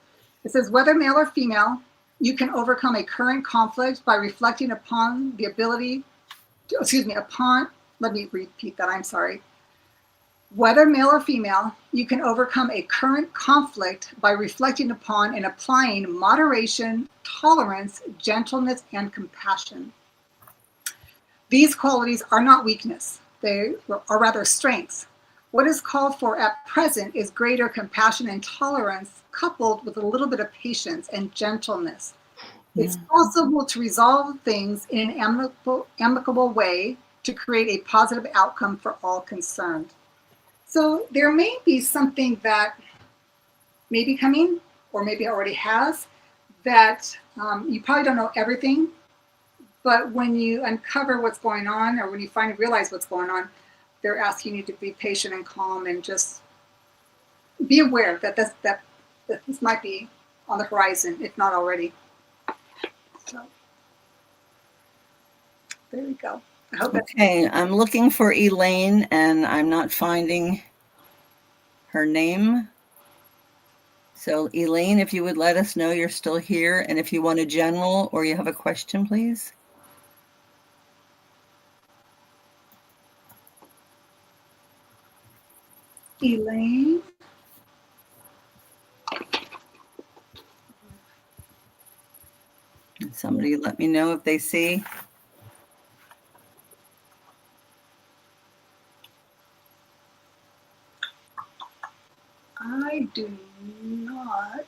It says, whether male or female, you can overcome a current conflict by reflecting upon the ability, let me repeat that, I'm sorry. Whether male or female, you can overcome a current conflict by reflecting upon and applying moderation, tolerance, gentleness, and compassion. These qualities are not weakness. They are rather strengths. What is called for at present is greater compassion and tolerance coupled with a little bit of patience and gentleness. It's possible to resolve things in an amicable way to create a positive outcome for all concerned. So there may be something that may be coming, or maybe already has, that you probably don't know everything, but when you uncover what's going on, or when you finally realize what's going on, they're asking you to be patient and calm and just be aware that this might be on the horizon, if not already. So there we go. I hope okay, I'm looking for Elaine and I'm not finding her name. So Elaine, if you would let us know you're still here, and if you want a general or you have a question, please. Elaine. Somebody let me know if they see. I do not.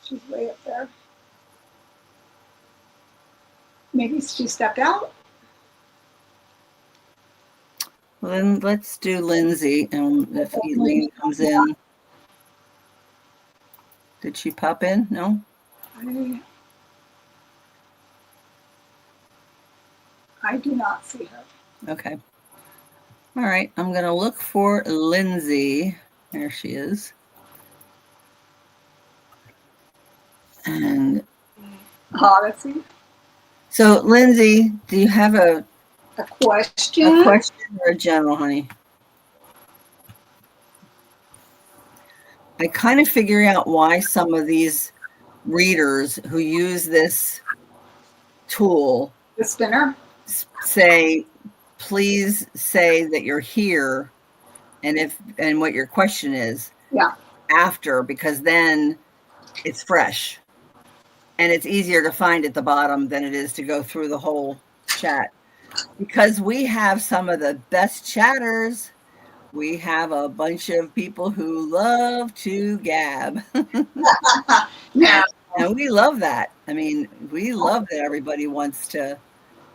She's way up there. Maybe she stepped out. Well, then let's do Lindsay, and if Elaine comes in. Did she pop in? No? I do not see her. Okay. All right, I'm going to look for Lindsay. There she is. And let's see. So, Lindsay, do you have a question? A question or a general, honey? I kind of figure out why some of these readers who use this tool, the spinner, say, please say that you're here and what your question is. Yeah. After, because then it's fresh. And it's easier to find at the bottom than it is to go through the whole chat. Because we have some of the best chatters. We have a bunch of people who love to gab. Yeah. And we love that. I mean, we love that everybody wants to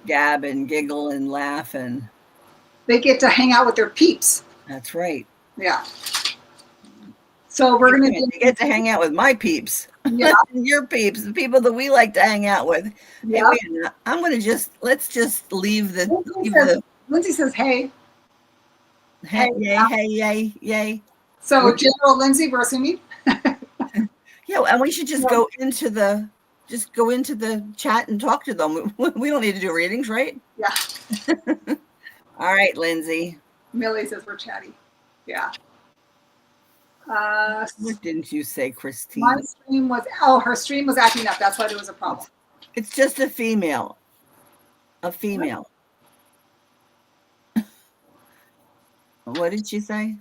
gab and giggle and laugh, and They get to hang out with their peeps. that's right. Yeah. So we're going to get to hang out with my peeps. Yeah. Your peeps, the people that we like to hang out with. Yeah. Hey, I'm going to let's just leave the. Lindsay says, hey. Hey, yay. So General Lindsay, we're assuming. Yeah, and we should just go into the chat and talk to them. We don't need to do readings, right? Yeah. All right, Lindsay. Millie says we're chatty. Yeah. What didn't you say, Christine? My stream was, her stream was acting up. That's why there was a problem. It's just a female. A female. What did she say?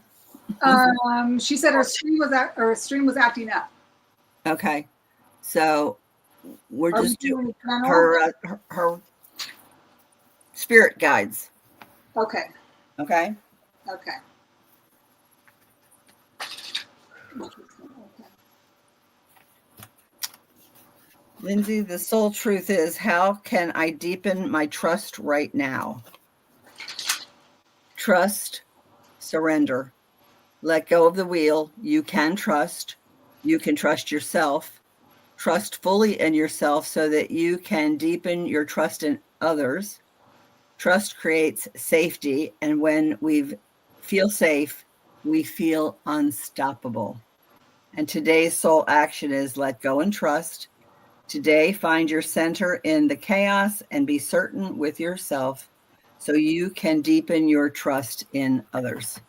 She said her stream was acting up. Okay. So we're just doing her spirit guides. Okay. Okay. Okay. Lindsay, the soul truth is, how can I deepen my trust right now? Trust, surrender, let go of the wheel. You can trust. You can trust yourself. Trust fully in yourself so that you can deepen your trust in others. Trust creates safety, and when we feel safe, we feel unstoppable. And today's soul action is let go and trust. Today, find your center in the chaos and be certain with yourself so you can deepen your trust in others.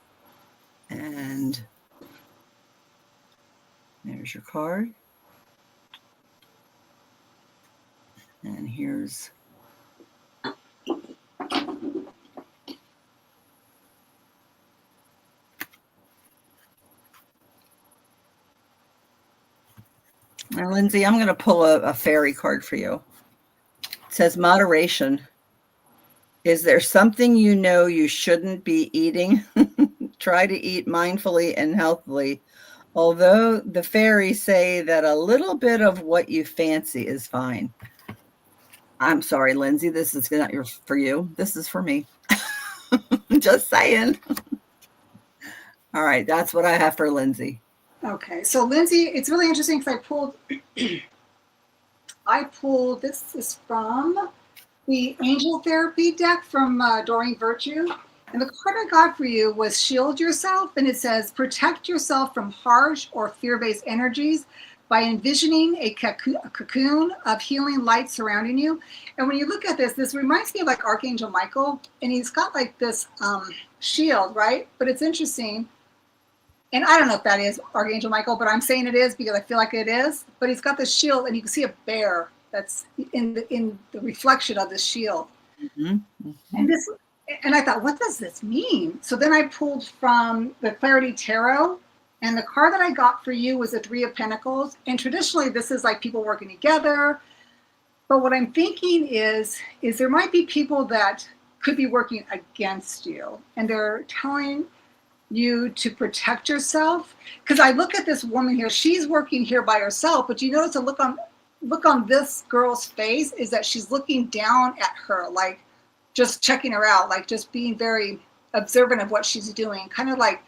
And there's your card. And here's now, Lindsay, I'm going to pull a fairy card for you. It says moderation. Is there something you know you shouldn't be eating? Try to eat mindfully and healthily. Although the fairies say that a little bit of what you fancy is fine. I'm sorry, Lindsay, this is not for you. This is for me. Just saying. All right, that's what I have for Lindsay. Okay, so Lindsay, it's really interesting because I pulled, this is from the Angel Therapy deck from Doreen Virtue. And the card I got for you was Shield Yourself. And it says, protect yourself from harsh or fear-based energies by envisioning a cocoon of healing light surrounding you. And when you look at this reminds me of like Archangel Michael. And he's got like this shield, right? But it's interesting. And I don't know if that is Archangel Michael, but I'm saying it is because I feel like it is. But he's got this shield, and you can see a bear that's in the reflection of the shield. Mm-hmm. Mm-hmm. And I thought, what does this mean? So then I pulled from the Clarity Tarot, and the card that I got for you was the Three of Pentacles. And traditionally, this is like people working together. But what I'm thinking is there might be people that could be working against you, and they're telling you to protect yourself. Because I look at this woman here, she's working here by herself, but you notice a look on this girl's face is that she's looking down at her, like just checking her out, like just being very observant of what she's doing, kind of like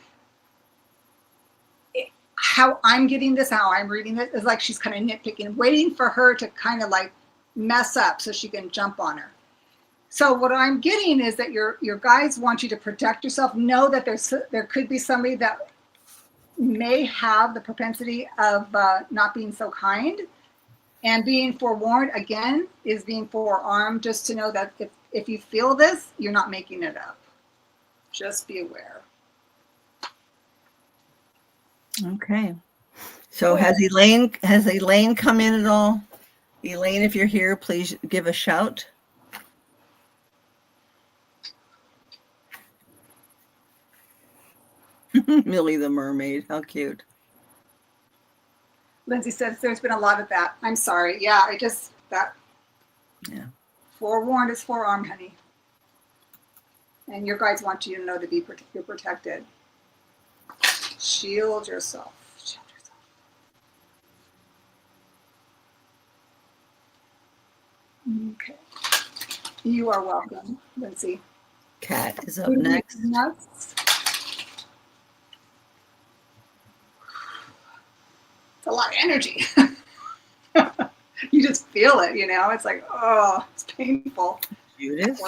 how I'm getting this, how I'm reading it is like she's kind of nitpicking, waiting for her to kind of like mess up so she can jump on her. So what I'm getting is that your guides want you to protect yourself. Know that there could be somebody that may have the propensity of not being so kind, and being forewarned again is being forearmed. Just to know that if you feel this, you're not making it up. Just be aware. Okay. So has Elaine come in at all? Elaine, if you're here, please give a shout. Millie the mermaid. How cute. Lindsay says there's been a lot of that. I'm sorry. Yeah, Yeah. Forewarned is forearmed, honey. And your guides want you to know to be you're protected. Shield yourself. Shield yourself. Okay. You are welcome, Lindsay. Cat is up next. It's a lot of energy. You just feel it, you know? It's like, oh, it's painful. Judith.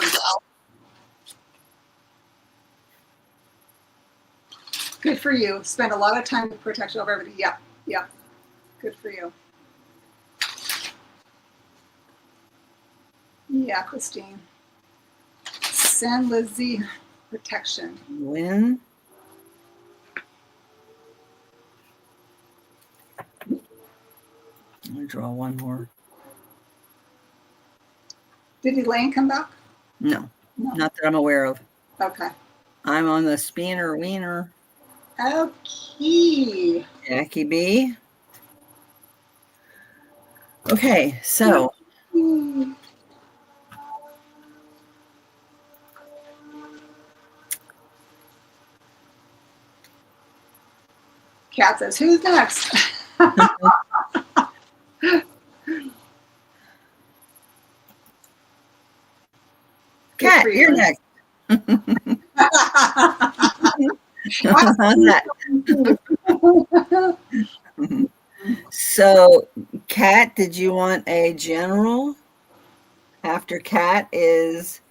Good for you. Spend a lot of time with protection over everything. Yeah, yeah. Good for you. Yeah, Christine. Send Lizzie protection. Win. I'm going to draw one more. Did Elaine come back? No, not that I'm aware of. Okay. I'm on the Speener Wiener. Okay. Jackie B. Okay, so. Kat says, who's next? Kat, you're next. So, Kat, did you want a general? After Kat is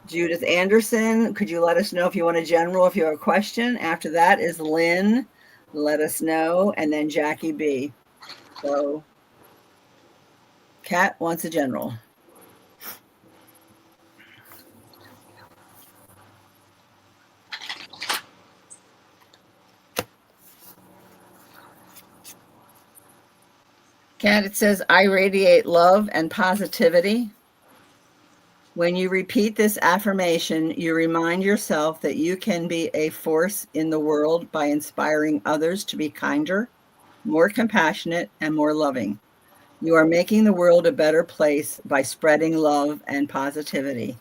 Judith Anderson. Could you let us know if you want a general, if you have a question? After that is Lynn. Let us know. And then Jackie B. So, Kat wants a general. Kat, it says, I radiate love and positivity. When you repeat this affirmation, you remind yourself that you can be a force in the world by inspiring others to be kinder, more compassionate, and more loving. You are making the world a better place by spreading love and positivity.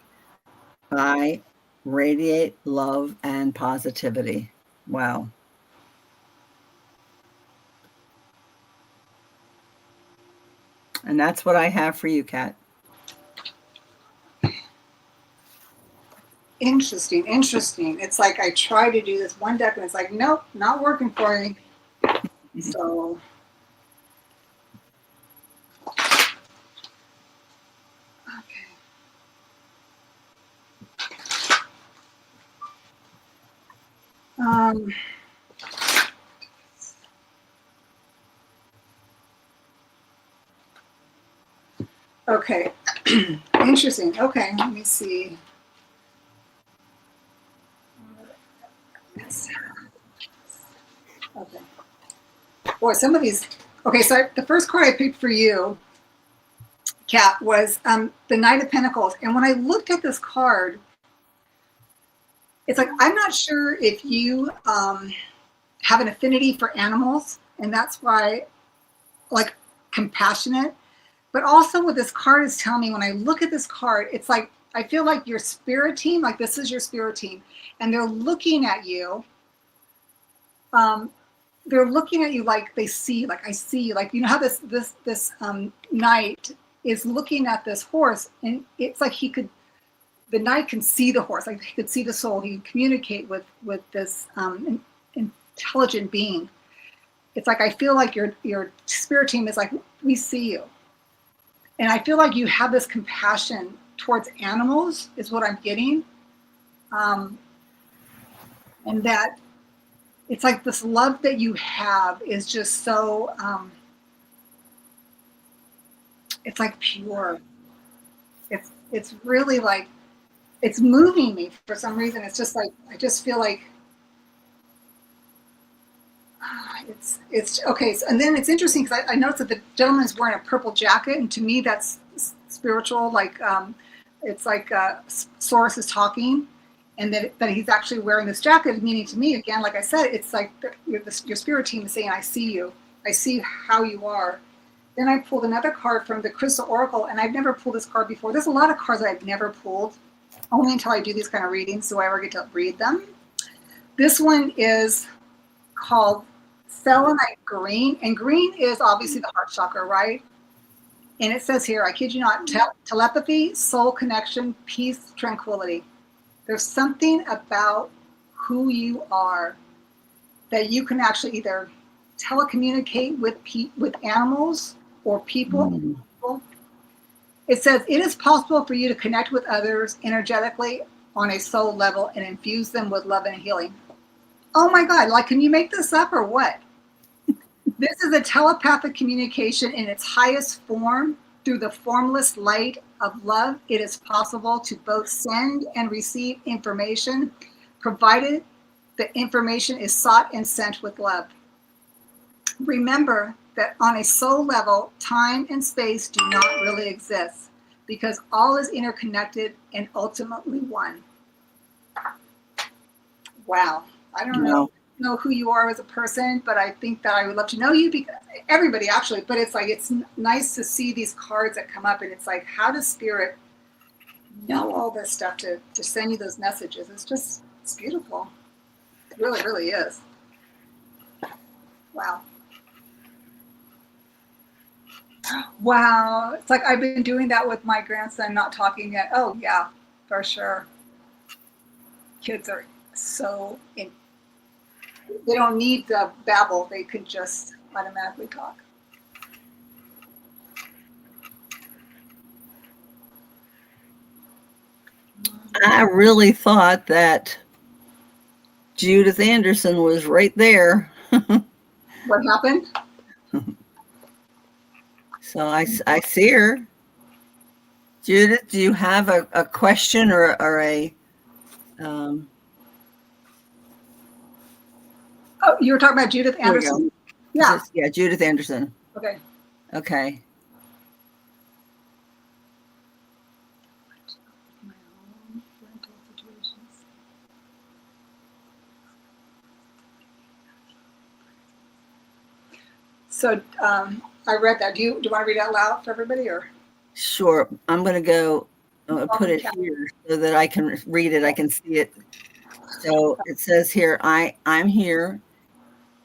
I radiate love and positivity. Wow. And that's what I have for you, Kat. Interesting. It's like I try to do this one deck and it's like, nope, not working for me. So okay. Interesting. Okay, let me see. Okay. Boy, some of these. Okay, so the first card I picked for you, Kat, was the Knight of Pentacles. And when I looked at this card, it's like, I'm not sure if you have an affinity for animals, and that's why, like, compassionate. But also what this card is telling me, when I look at this card, it's like, I feel like your spirit team, like this is your spirit team, and they're looking at you. They're looking at you like they see, like I see, like, you know how this knight is looking at this horse, and it's like the knight can see the horse, like he could see the soul. He can communicate with this intelligent being. It's like, I feel like your spirit team is like, we see you. And I feel like you have this compassion towards animals is what I'm getting. And that it's like this love that you have is just so, it's like pure. It's really like, it's moving me for some reason. It's just like, I just feel like, it's okay. So, and then it's interesting because I noticed that the gentleman is wearing a purple jacket, and to me that's spiritual. Like it's like Source is talking, and that he's actually wearing this jacket, meaning to me, again, like I said, it's like your spirit team is saying, I see you. I see how you are. Then I pulled another card from the Crystal Oracle, and I've never pulled this card before. There's a lot of cards I've never pulled, only until I do these kind of readings, so I ever get to read them. This one is called Selenite Green, and green is obviously the heart chakra, right? And it says here, I kid you not, telepathy, soul connection, peace, tranquility. There's something about who you are that you can actually either telecommunicate with animals or people. It says it is possible for you to connect with others energetically on a soul level and infuse them with love and healing. Oh my God, like, can you make this up or what? This is a telepathic communication in its highest form. Through the formless light of love, it is possible to both send and receive information, provided the information is sought and sent with love. Remember that on a soul level, time and space do not really exist because all is interconnected and ultimately one. Wow. I don't know who you are as a person, but I think that I would love to know you, because everybody actually, but it's like, it's nice to see these cards that come up, and it's like, how does spirit know all this stuff to send you those messages? It's beautiful. It really, really is. Wow. Wow. It's like I've been doing that with my grandson, not talking yet. Oh yeah, for sure. Kids are so they don't need the babble. They could just automatically talk. I really thought that Judith Anderson was right there. What happened? So I see her. Judith, do you have a question or a... Oh, you were talking about Judith Anderson? Yeah. Yeah, Judith Anderson. Okay. Okay. So I read that. Do you want to read it out loud for everybody, or? Sure. I'm going to go put it here so that I can read it. I can see it. So it says here, I'm here.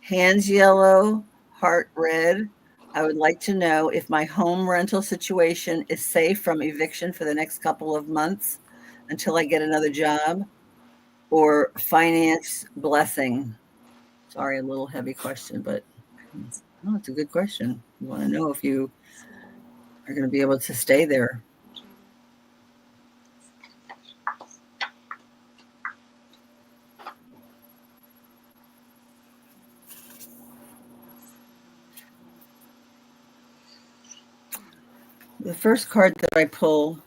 Hands yellow, heart red. I would like to know if my home rental situation is safe from eviction for the next couple of months until I get another job, or finance blessing. Sorry, a little heavy question, but no, it's a good question. You want to know if you are going to be able to stay there. The first card that I pull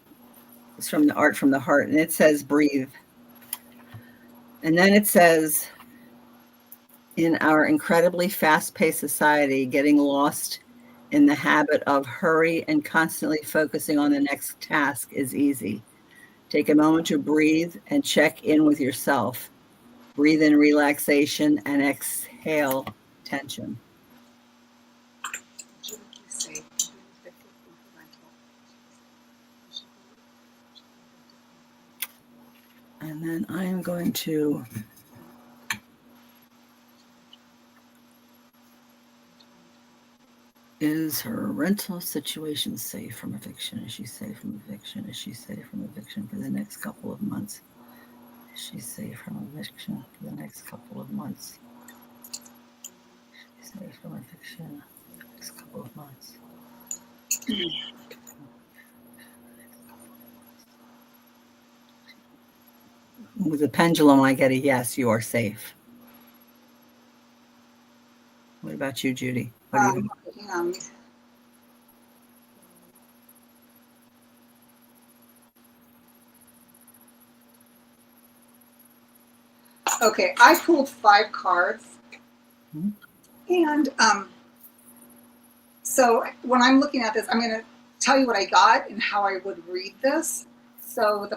is from the Art from the Heart, and it says breathe. And then it says, in our incredibly fast-paced society, getting lost in the habit of hurry and constantly focusing on the next task is easy. Take a moment to breathe and check in with yourself. Breathe in relaxation and exhale tension. And then I am going to is her rental situation safe from eviction? Is she safe from eviction? Is she safe from eviction for the next couple of months? Is she safe from eviction for the next couple of months? Is she safe from eviction for the next couple of months? With the pendulum, I get a yes, you are safe. What about you, Judy? What do you Okay, I pulled 5 cards. Mm-hmm. And so when I'm looking at this, I'm going to tell you what I got and how I would read this. So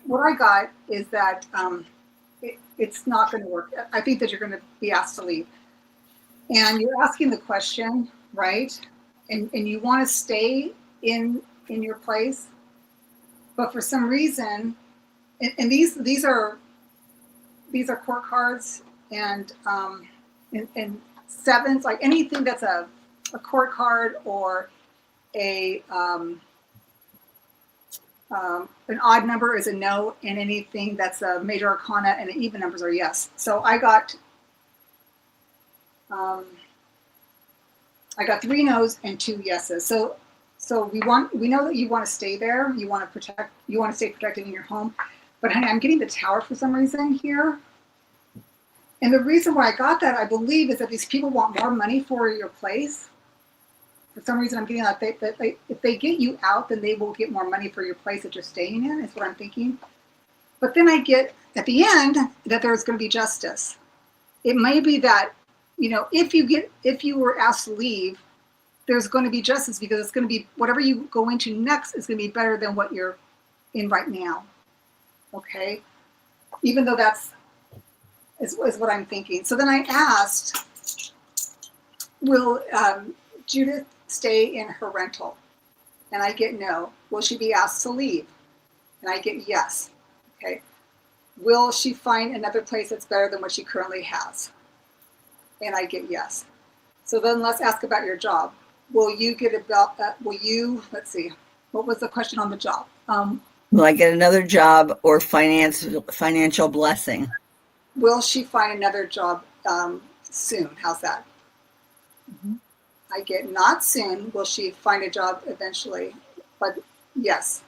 what I got is that it's not going to work. I think that you're going to be asked to leave. And you're asking the question, right? And you want to stay in your place, but for some reason, and these are court cards, and sevens, like anything that's a court card, or a an odd number is a no, and anything that's a major arcana and even numbers are yes. So I got 3 no's and 2 yeses. So we know that you want to stay there. You want to stay protected in your home. But honey, I'm getting the Tower for some reason here. And the reason why I got that, I believe, is that these people want more money for your place. For some reason, I'm getting that if they get you out, then they will get more money for your place that you're staying in, is what I'm thinking. But then I get at the end that there's going to be justice. It may be that, if you were asked to leave, there's going to be justice, because it's going to be whatever you go into next is going to be better than what you're in right now. Okay? Even though is what I'm thinking. So then I asked, will Judith stay in her rental? And I get no. Will she be asked to leave? And I get yes. Okay. Will she find another place that's better than what she currently has? And I get yes. So then let's ask about your job. Will you get let's see, what was the question on the job? Will I get another job or financial blessing? Will she find another job soon? How's that? Mm-hmm. I get not soon. Will she find a job eventually? But yes.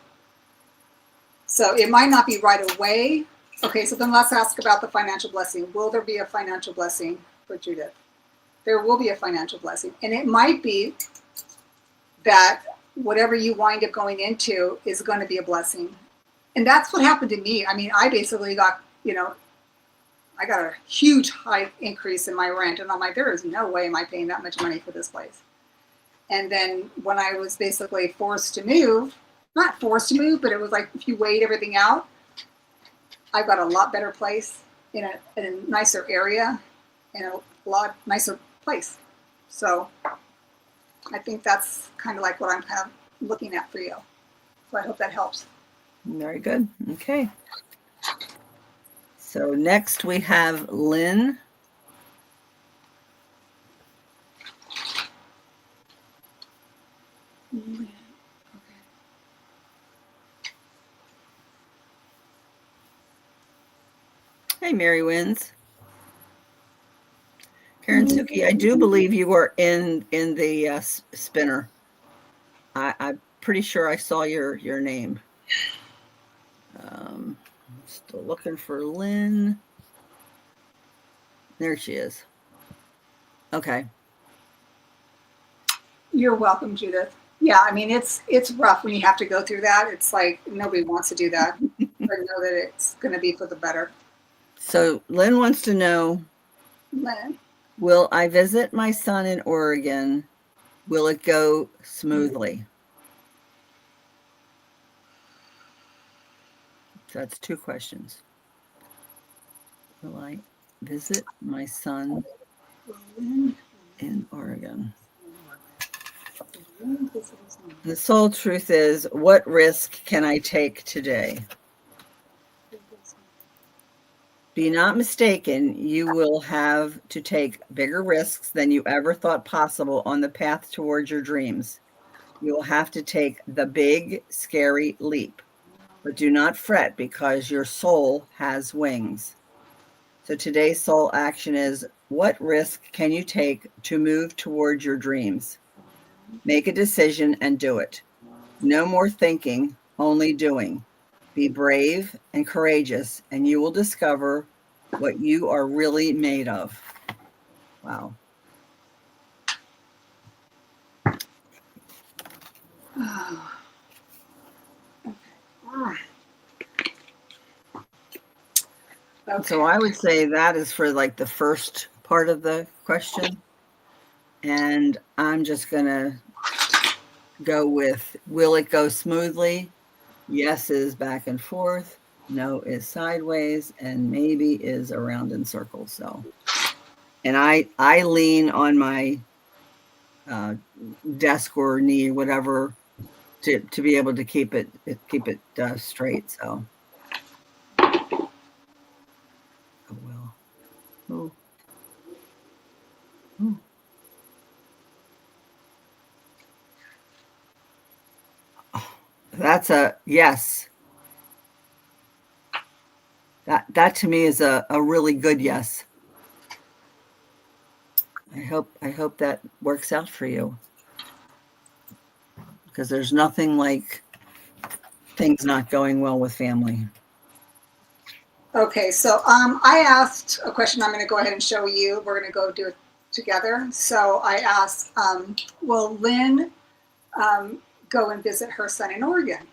So it might not be right away. Okay, so then let's ask about the financial blessing. Will there be a financial blessing for Judith? There will be a financial blessing. And it might be that whatever you wind up going into is going to be a blessing. And that's what happened to me. I mean, I basically got, I got a huge high increase in my rent. And I'm like, there is no way am I paying that much money for this place. And then when I was basically forced to move, not forced to move, but it was like, if you weighed everything out, I got a lot better place in a nicer area and a lot nicer place. So I think that's kind of like what I'm kind of looking at for you. So I hope that helps. Very good. Okay. So next we have Lynn. Okay. Hey, Mary Wins. Karen Suki, I do believe you were in the spinner. I'm pretty sure I saw your name. Still looking for Lynn. There she is. Okay. You're welcome, Judith. Yeah, I mean, it's rough when you have to go through that. It's like nobody wants to do that. But know that it's going to be for the better. So Lynn wants to know, Lynn, will I visit my son in Oregon? Will it go smoothly? So that's 2 questions. Will I visit my son in Oregon? The sole truth is, what risk can I take today? Be not mistaken, you will have to take bigger risks than you ever thought possible on the path towards your dreams. You will have to take the big, scary leap. But do not fret, because your soul has wings. So today's soul action is, what risk can you take to move towards your dreams? Make a decision and do it. No more thinking, only doing. Be brave and courageous, and you will discover what you are really made of. Wow. Okay. So I would say that is for like the first part of the question. And I'm just going to go with, will it go smoothly? Yes is back and forth. no is sideways, and maybe is around in circles. So, and I lean on my desk or knee, whatever, to be able to keep it straight. So, oh well. Oh. Oh. That's a yes. That to me is a really good yes. I hope that works out for you, because there's nothing like things not going well with family. Okay, so I asked a question. I'm going to go ahead and show you. We're going to go do it together. So I asked, will Lynn go and visit her son in Oregon?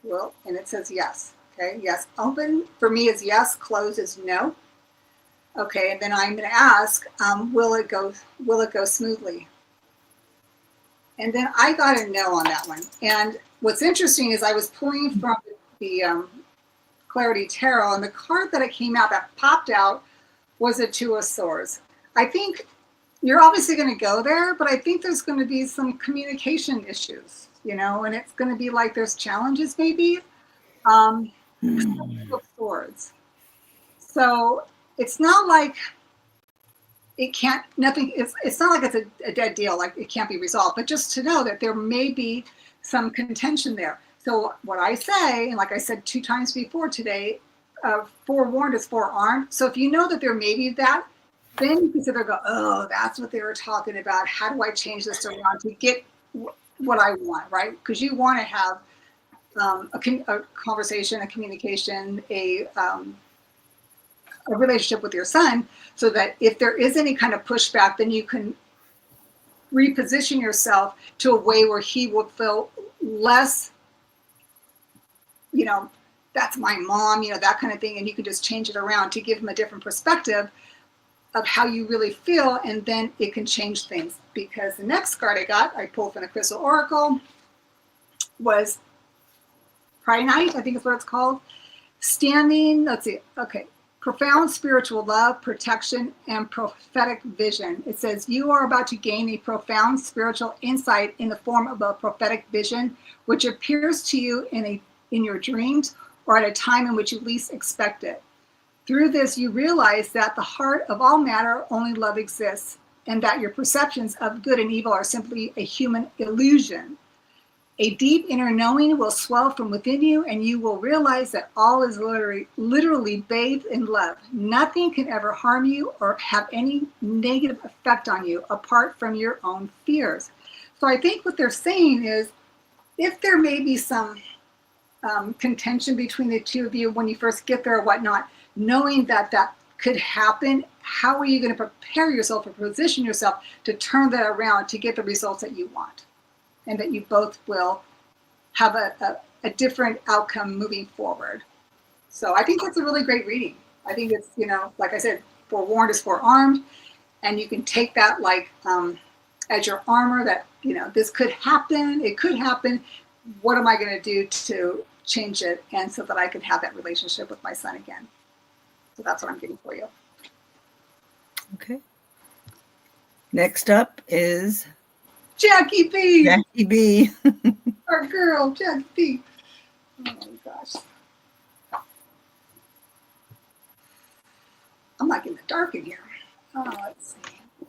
Well, and it says yes. Okay, yes. Open for me is yes. Close is no. Okay, and then I'm going to ask, will it go smoothly? And then I got a no on that one. And what's interesting is I was pulling from the Clarity Tarot, and the card that it came out that popped out was a Two of Swords. I think you're obviously going to go there, but I think there's going to be some communication issues, and it's going to be like there's challenges maybe. Two of Swords. So it's not like it's not like it's a dead deal, like it can't be resolved, but just to know that there may be some contention there. So what I say, and like I said 2 times before today, forewarned is forearmed. So if you know that there may be that, then you can sit there and go, oh, that's what they were talking about. How do I change this around to get what I want, right? Because you want to have a conversation, a communication, a relationship with your son, so that if there is any kind of pushback, then you can reposition yourself to a way where he will feel less, that's my mom, that kind of thing. And you can just change it around to give him a different perspective of how you really feel. And then it can change things, because the next card I pulled from the Crystal Oracle was Pryite, I think is what it's called. Standing, let's see, okay. Profound spiritual love, protection, and prophetic vision. It says you are about to gain a profound spiritual insight in the form of a prophetic vision, which appears to you in your dreams or at a time in which you least expect it. Through this, you realize that the heart of all matter, only love exists, and that your perceptions of good and evil are simply a human illusion. A deep inner knowing will swell from within you, and you will realize that all is literally bathed in love. Nothing can ever harm you or have any negative effect on you apart from your own fears. So I think what they're saying is, if there may be some contention between the two of you when you first get there or whatnot, knowing that that could happen, how are you going to prepare yourself or position yourself to turn that around to get the results that you want? And that you both will have a different outcome moving forward. So I think that's a really great reading. I think it's, like I said, forewarned is forearmed. And you can take that like as your armor that, this could happen. It could happen. What am I going to do to change it? And so that I can have that relationship with my son again. So that's what I'm getting for you. Okay. Next up is Jackie B. Jackie B. Our girl, Jackie B. Oh my gosh. I'm like in the dark in here. Oh, let's see.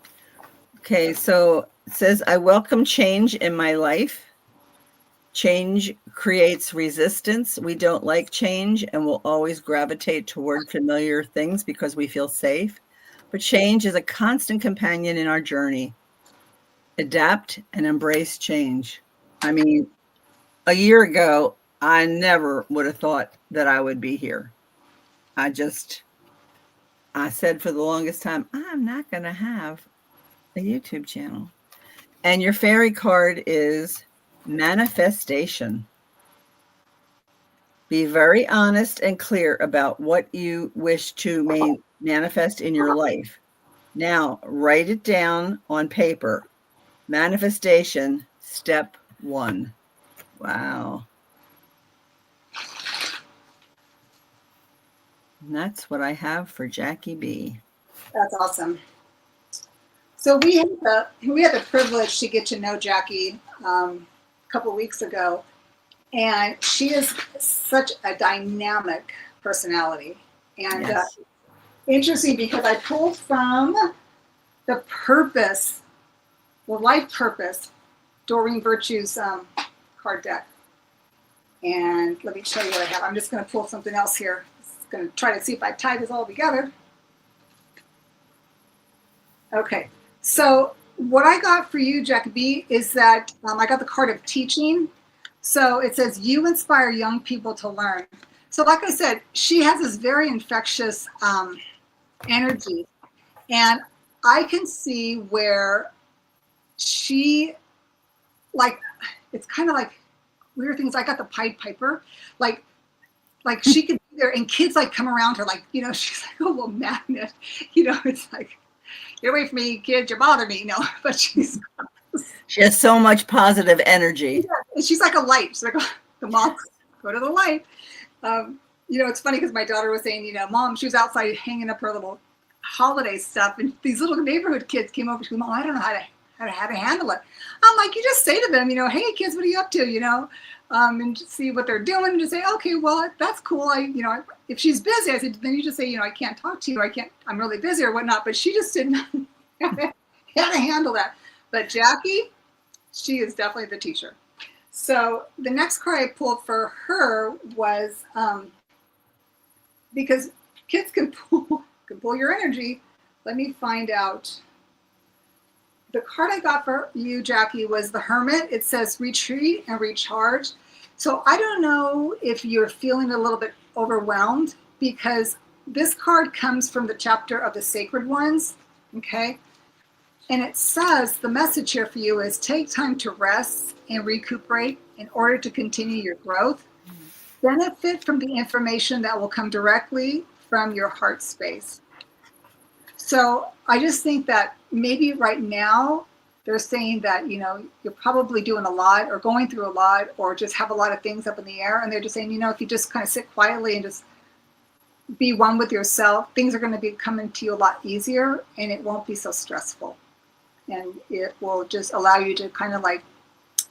Okay, so it says, I welcome change in my life. Change creates resistance. We don't like change and will always gravitate toward familiar things because we feel safe. But change is a constant companion in our journey. Adapt and embrace change. I mean, a year ago, I never would have thought that I would be here. I said for the longest time, I'm not going to have a YouTube channel. And your fairy card is manifestation. Be very honest and clear about what you wish to manifest in your life. Now, write it down on paper. Manifestation, step 1. Wow. And that's what I have for Jackie B. That's awesome. So we had the privilege to get to know Jackie a couple weeks ago, and she is such a dynamic personality. And Yes. interesting because I pulled from the purpose, the life purpose, Doreen Virtue's card deck. And let me show you what I have. I'm just going to pull something else here. I'm going to try to see if I tie this all together. Okay, so what I got for you, Jackie B, is that I got the card of teaching. So it says, you inspire young people to learn. So like I said, she has this very infectious energy. And I can see where she, like, it's kind of like weird things. I got the Pied Piper. Like she could be there and kids like come around her, like, you know, she's like a little magnet. You know, it's like, get away from me, kids, you bother me. No, but she has so much positive energy. Yeah, she's like a light. She's like, the mom, go to the light. You know, it's funny because my daughter was saying, you know, Mom, she was outside hanging up her little holiday stuff, and these little neighborhood kids came over. She goes, Mom, I don't know how to handle it. I'm like, you just say to them, you know, hey kids, what are you up to? You know, and just see what they're doing, and just say, okay, well, that's cool. You know, if she's busy, I said, then you just say, you know, I can't talk to you. I'm really busy or whatnot. But she just didn't how to handle that. But Jackie, she is definitely the teacher. So the next card I pulled for her was because kids can pull your energy. Let me find out. The card I got for you, Jackie, was the Hermit. It says retreat and recharge. So I don't know if you're feeling a little bit overwhelmed, because this card comes from the chapter of the Sacred Ones, okay? And it says the message here for you is take time to rest and recuperate in order to continue your growth. Benefit from the information that will come directly from your heart space. So I just think that maybe right now they're saying that, you know, you're probably doing a lot or going through a lot or just have a lot of things up in the air. And they're just saying, you know, if you just kind of sit quietly and just be one with yourself, things are going to be coming to you a lot easier, and it won't be so stressful. And it will just allow you to kind of like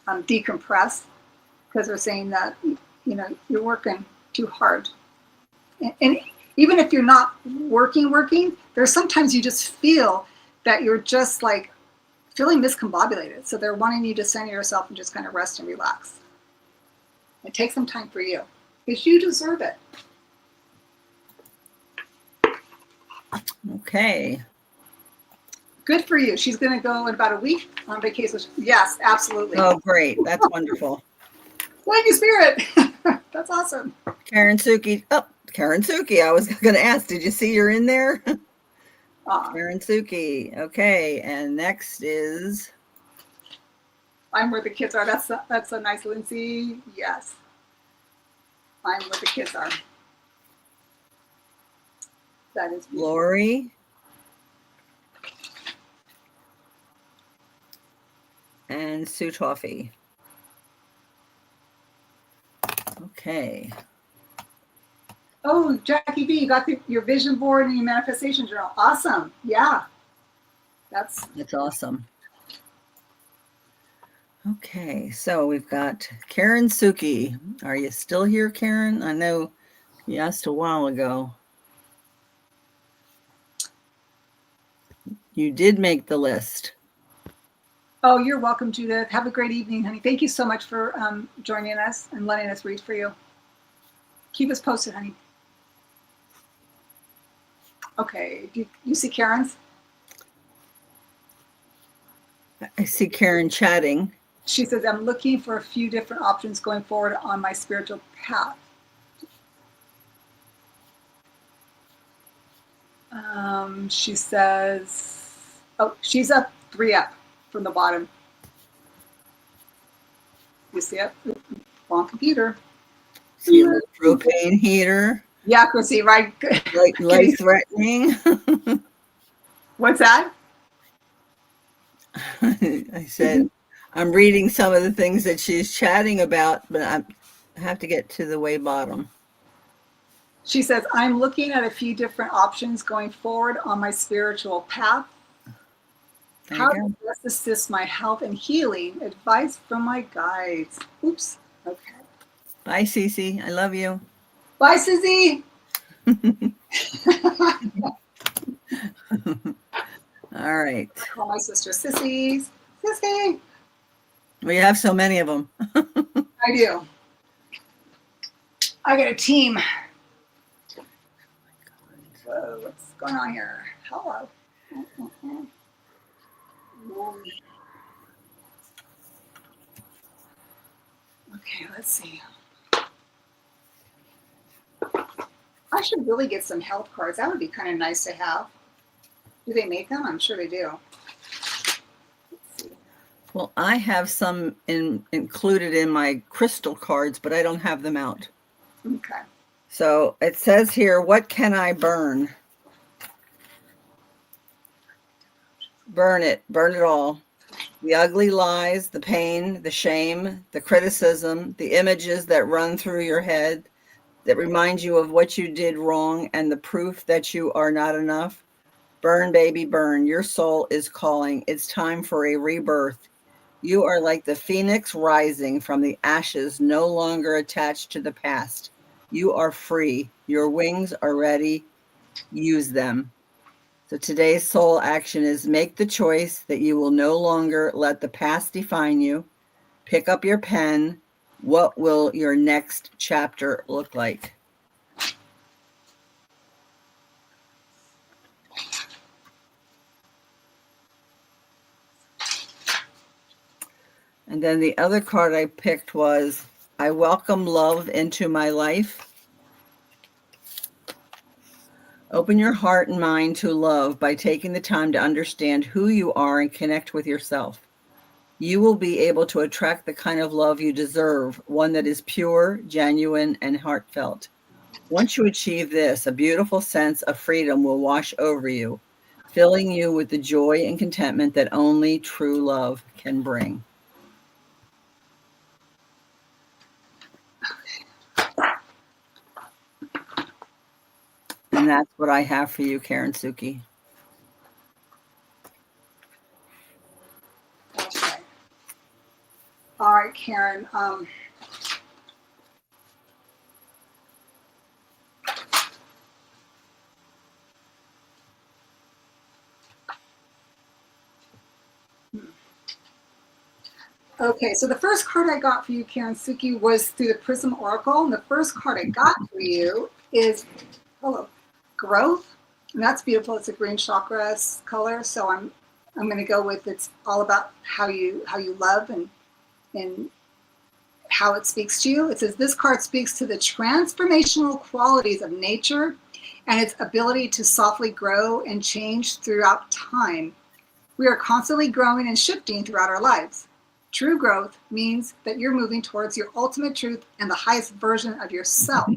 decompress, because they're saying that, you know, you're working too hard. And even if you're not working, there's sometimes you just feel that you're just like feeling discombobulated. So they're wanting you to center yourself and just kind of rest and relax. And take some time for you, because you deserve it. Okay. Good for you. She's going to go in about a week on vacation. Yes, absolutely. Oh, great. That's wonderful. Thank you, Spirit. That's awesome. Karen Suki. Oh, Karen Suki. I was going to ask, did you see you're in there? Karen Suki. Okay. And next is. I'm where the kids are. That's a nice Lindsay. Yes. I'm where the kids are. That is beautiful. Lori. And Sue Toffee. Okay. Oh, Jackie B, you got your vision board and your manifestation journal. Awesome. Yeah. That's awesome. Okay, so we've got Karen Suki. Are you still here, Karen? I know you asked a while ago. You did make the list. Oh, you're welcome, Judith. Have a great evening, honey. Thank you so much for joining us and letting us read for you. Keep us posted, honey. Okay, do you see Karen's? I see Karen chatting. She says, I'm looking for a few different options going forward on my spiritual path. She says, oh, she's up 3 up from the bottom. You see it? Wrong computer. See a propane heater. Yeah, Chrissy, right? Life threatening. What's that? I said, I'm reading some of the things that she's chatting about, but I have to get to the way bottom. She says, I'm looking at a few different options going forward on my spiritual path. How to best assist my health and healing? Advice from my guides. Oops. Okay. Bye, Cece. I love you. Bye, Susie. All right. I call my sister Sissy. Sissy. We have so many of them. I do. I got a team. Whoa, what's going on here? Hello. Okay, let's see. I should really get some health cards. That would be kind of nice to have. Do they make them? I'm sure they do. Let's see. Well, I have some included in my crystal cards, but I don't have them out. Okay. So it says here, what can I burn? Burn it all. The ugly lies, the pain, the shame, the criticism, the images that run through your head that remind you of what you did wrong and the proof that you are not enough. Burn, baby, burn. Your soul is calling. It's time for a rebirth. You are like the phoenix rising from the ashes, no longer attached to the past. You are free. Your wings are ready. Use them. So today's soul action is make the choice that you will no longer let the past define you. Pick up your pen. What will your next chapter look like? And then the other card I picked was, I welcome love into my life. Open your heart and mind to love by taking the time to understand who you are and connect with yourself. You will be able to attract the kind of love you deserve, one that is pure, genuine, and heartfelt. Once you achieve this, a beautiful sense of freedom will wash over you, filling you with the joy and contentment that only true love can bring. And that's what I have for you, Karen Suki. Okay. All right, Karen. Okay, so the first card I got for you, Karen Suki, was through the Prism Oracle. And the first card I got for you is growth. And that's beautiful. It's a green chakra color. So I'm going to go with it's all about how you love and how it speaks to you. It says this card speaks to the transformational qualities of nature and its ability to softly grow and change throughout time. We are constantly growing and shifting throughout our lives. True growth means that you're moving towards your ultimate truth and the highest version of yourself.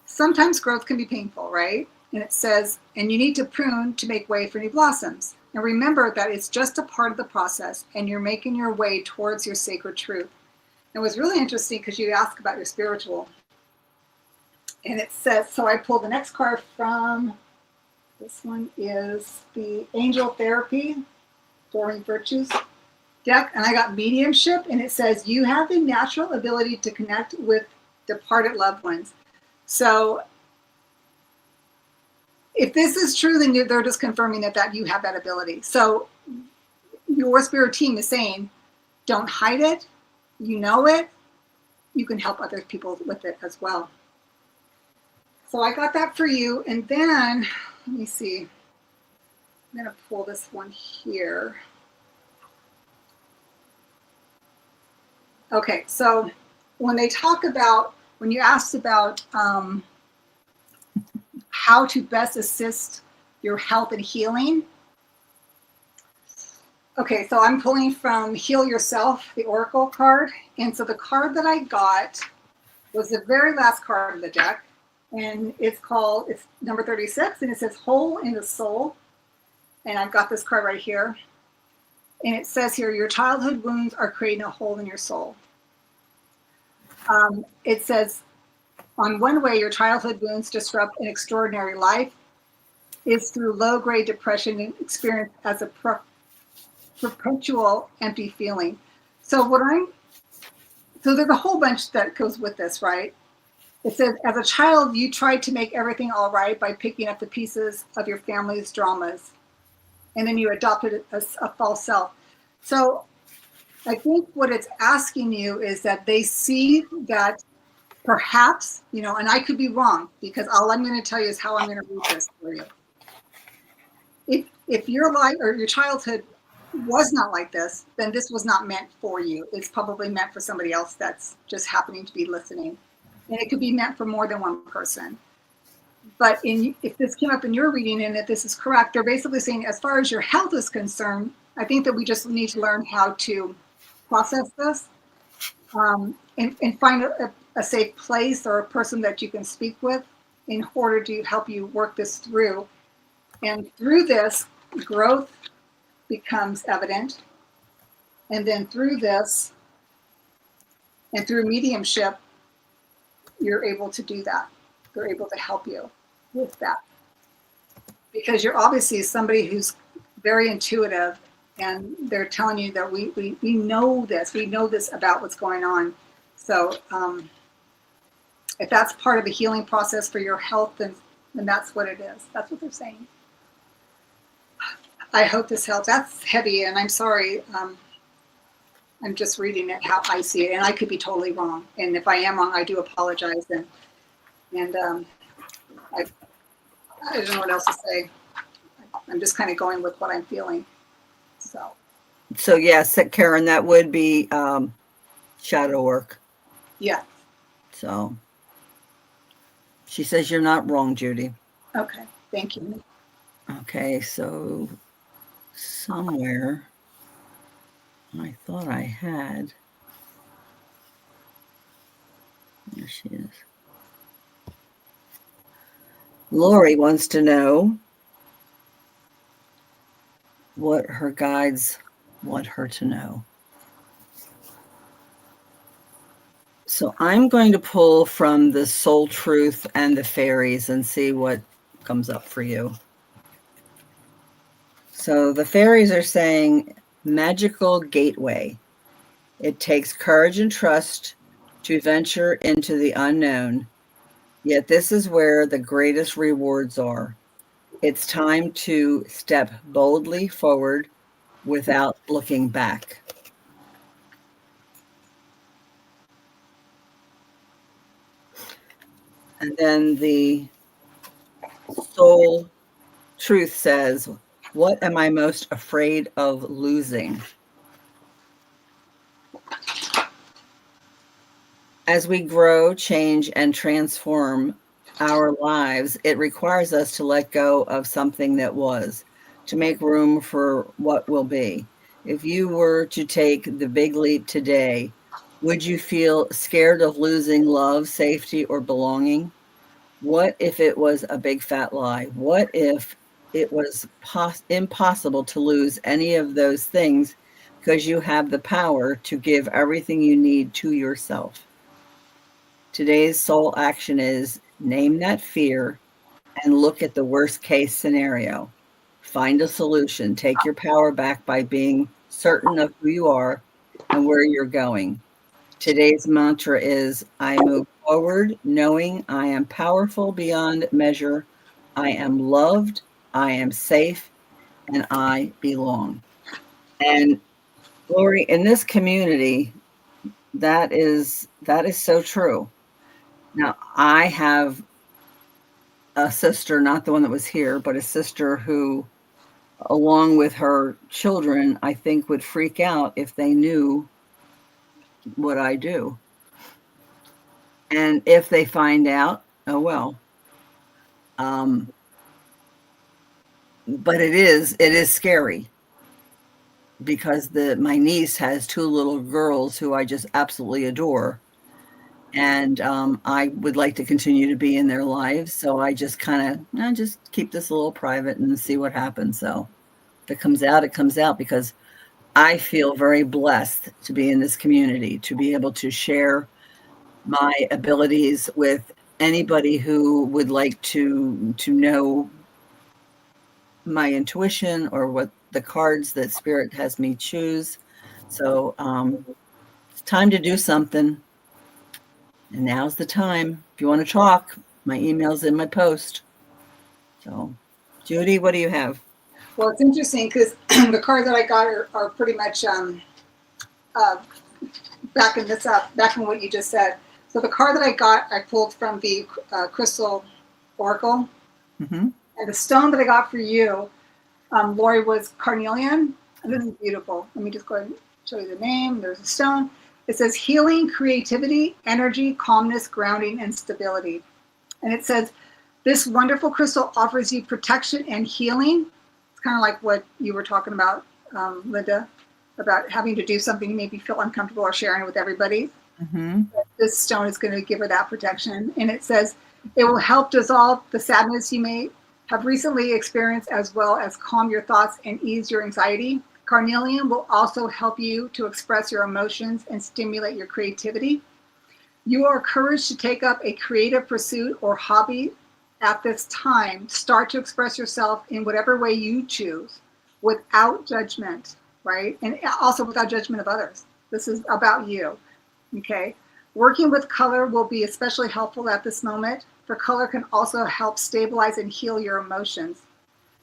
Sometimes growth can be painful, right? And it says, and you need to prune to make way for new blossoms. And remember that it's just a part of the process and you're making your way towards your sacred truth. It was really interesting because you asked about your spiritual. And it says, so I pulled the next card from, this one is the Angel Therapy, Doreen Virtues deck, and I got mediumship, and it says you have the natural ability to connect with departed loved ones. So if this is true, then they're just confirming that you have that ability. So your spirit team is saying, don't hide it. You know it. You can help other people with it as well. So I got that for you. And then, let me see. I'm going to pull this one here. Okay, so when they talk about, when you asked about how to best assist your health and healing. Okay, so I'm pulling from Heal Yourself, the Oracle card. And so the card that I got was the very last card of the deck. And it's number 36, and it says Hole in the Soul. And I've got this card right here. And it says here, your childhood wounds are creating a hole in your soul. It says, On one way your childhood wounds disrupt an extraordinary life is through low-grade depression and experience as a perpetual empty feeling. So there's a whole bunch that goes with this, right? It says, as a child, you tried to make everything all right by picking up the pieces of your family's dramas. And then you adopted a false self. So I think what it's asking you is that they see that perhaps, and I could be wrong, because all I'm going to tell you is how I'm going to read this for you. If your life or your childhood was not like this, then this was not meant for you. It's probably meant for somebody else that's just happening to be listening. And it could be meant for more than one person. But if this came up in your reading and if this is correct, they're basically saying, as far as your health is concerned, I think that we just need to learn how to process this and find a safe place or a person that you can speak with in order to help you work this through. And through this, growth becomes evident. And then through this, and through mediumship, you're able to do that. They're able to help you with that. Because you're obviously somebody who's very intuitive, and they're telling you that we know this. We know this about what's going on. So if that's part of the healing process for your health, then that's what it is. That's what they're saying. I hope this helps. That's heavy, and I'm sorry. I'm just reading it how I see it, and I could be totally wrong. And if I am wrong, I do apologize. And I don't know what else to say. I'm just kind of going with what I'm feeling. So yes, Karen, that would be shadow work. Yeah. So she says you're not wrong, Judy. Okay. Thank you. Okay, so somewhere I thought I had. There she is. Lori wants to know what her guides want her to know. So I'm going to pull from the Soul Truth and the Fairies and see what comes up for you. So the fairies are saying magical gateway. It takes courage and trust to venture into the unknown. Yet this is where the greatest rewards are. It's time to step boldly forward without looking back. And then the Soul Truth says, what am I most afraid of losing? As we grow, change, and transform our lives, it requires us to let go of something that was, to make room for what will be. If you were to take the big leap today, would you feel scared of losing love, safety, or belonging? What if it was a big fat lie? What if it was impossible to lose any of those things because you have the power to give everything you need to yourself? Today's soul action is name that fear and look at the worst case scenario. Find a solution. Take your power back by being certain of who you are and where you're going. Today's mantra is, I move forward knowing I am powerful beyond measure. I am loved, I am safe, and I belong. And Lori, in this community, that is so true. Now, I have a sister, not the one that was here, but a sister who, along with her children, I think would freak out if they knew what I do. And if they find out, oh well. But it is scary because my niece has two little girls who I just absolutely adore. And I would like to continue to be in their lives. So I just just keep this a little private and see what happens. So if it comes out, it comes out, because I feel very blessed to be in this community, to be able to share my abilities with anybody who would like to know my intuition or what the cards that Spirit has me choose. So it's time to do something. And now's the time. If you want to talk, my email's in my post. So, Judy, what do you have? Well, it's interesting because the cards that I got are pretty much backing this up, backing what you just said. So the card that I got, I pulled from the Crystal Oracle. Mm-hmm. And the stone that I got for you, Lori, was carnelian. And this is beautiful. Let me just go ahead and show you the name. There's a stone. It says healing, creativity, energy, calmness, grounding, and stability. And it says, this wonderful crystal offers you protection and healing. It's kind of like what you were talking about, Linda, about having to do something you maybe feel uncomfortable or sharing it with everybody. Mm-hmm. This stone is going to give her that protection. And it says, it will help dissolve the sadness you may have recently experienced, as well as calm your thoughts and ease your anxiety. Carnelian will also help you to express your emotions and stimulate your creativity. You are encouraged to take up a creative pursuit or hobby at this time. Start to express yourself in whatever way you choose without judgment, right? And also without judgment of others. This is about you, okay? Working with color will be especially helpful at this moment, for color can also help stabilize and heal your emotions.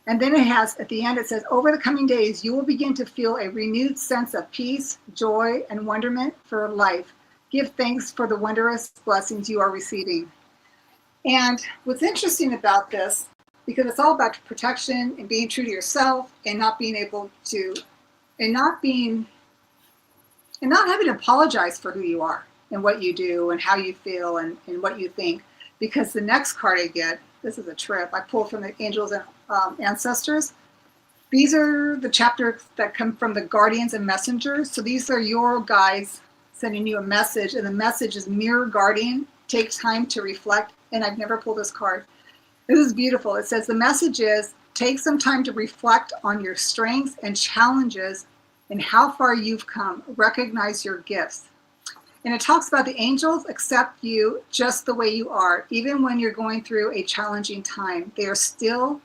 And then it has, at the end, it says, over the coming days, you will begin to feel a renewed sense of peace, joy, and wonderment for life. Give thanks for the wondrous blessings you are receiving. And what's interesting about this, because it's all about protection and being true to yourself and not being able to, and not having to apologize for who you are and what you do and how you feel and what you think. Because the next card I get, this is a trip, I pulled from the Angels and Ancestors. These are the chapters that come from the Guardians and Messengers. So these are your guides sending you a message, and the message is Mirror Guardian. Take time to reflect. And I've never pulled this card. This is beautiful. It says the message is, take some time to reflect on your strengths and challenges and how far you've come. Recognize your gifts. And it talks about the angels accept you just the way you are, even when you're going through a challenging time. They still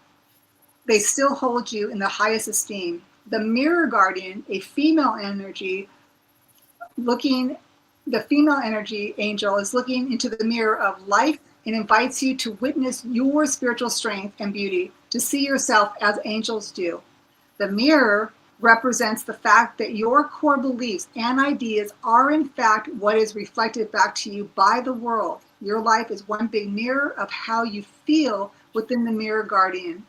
hold you in the highest esteem. The Mirror Guardian, a female energy, the female energy angel is looking into the mirror of life and invites you to witness your spiritual strength and beauty, to see yourself as angels do. The mirror represents the fact that your core beliefs and ideas are in fact what is reflected back to you by the world. Your life is one big mirror of how you feel within the Mirror Guardian.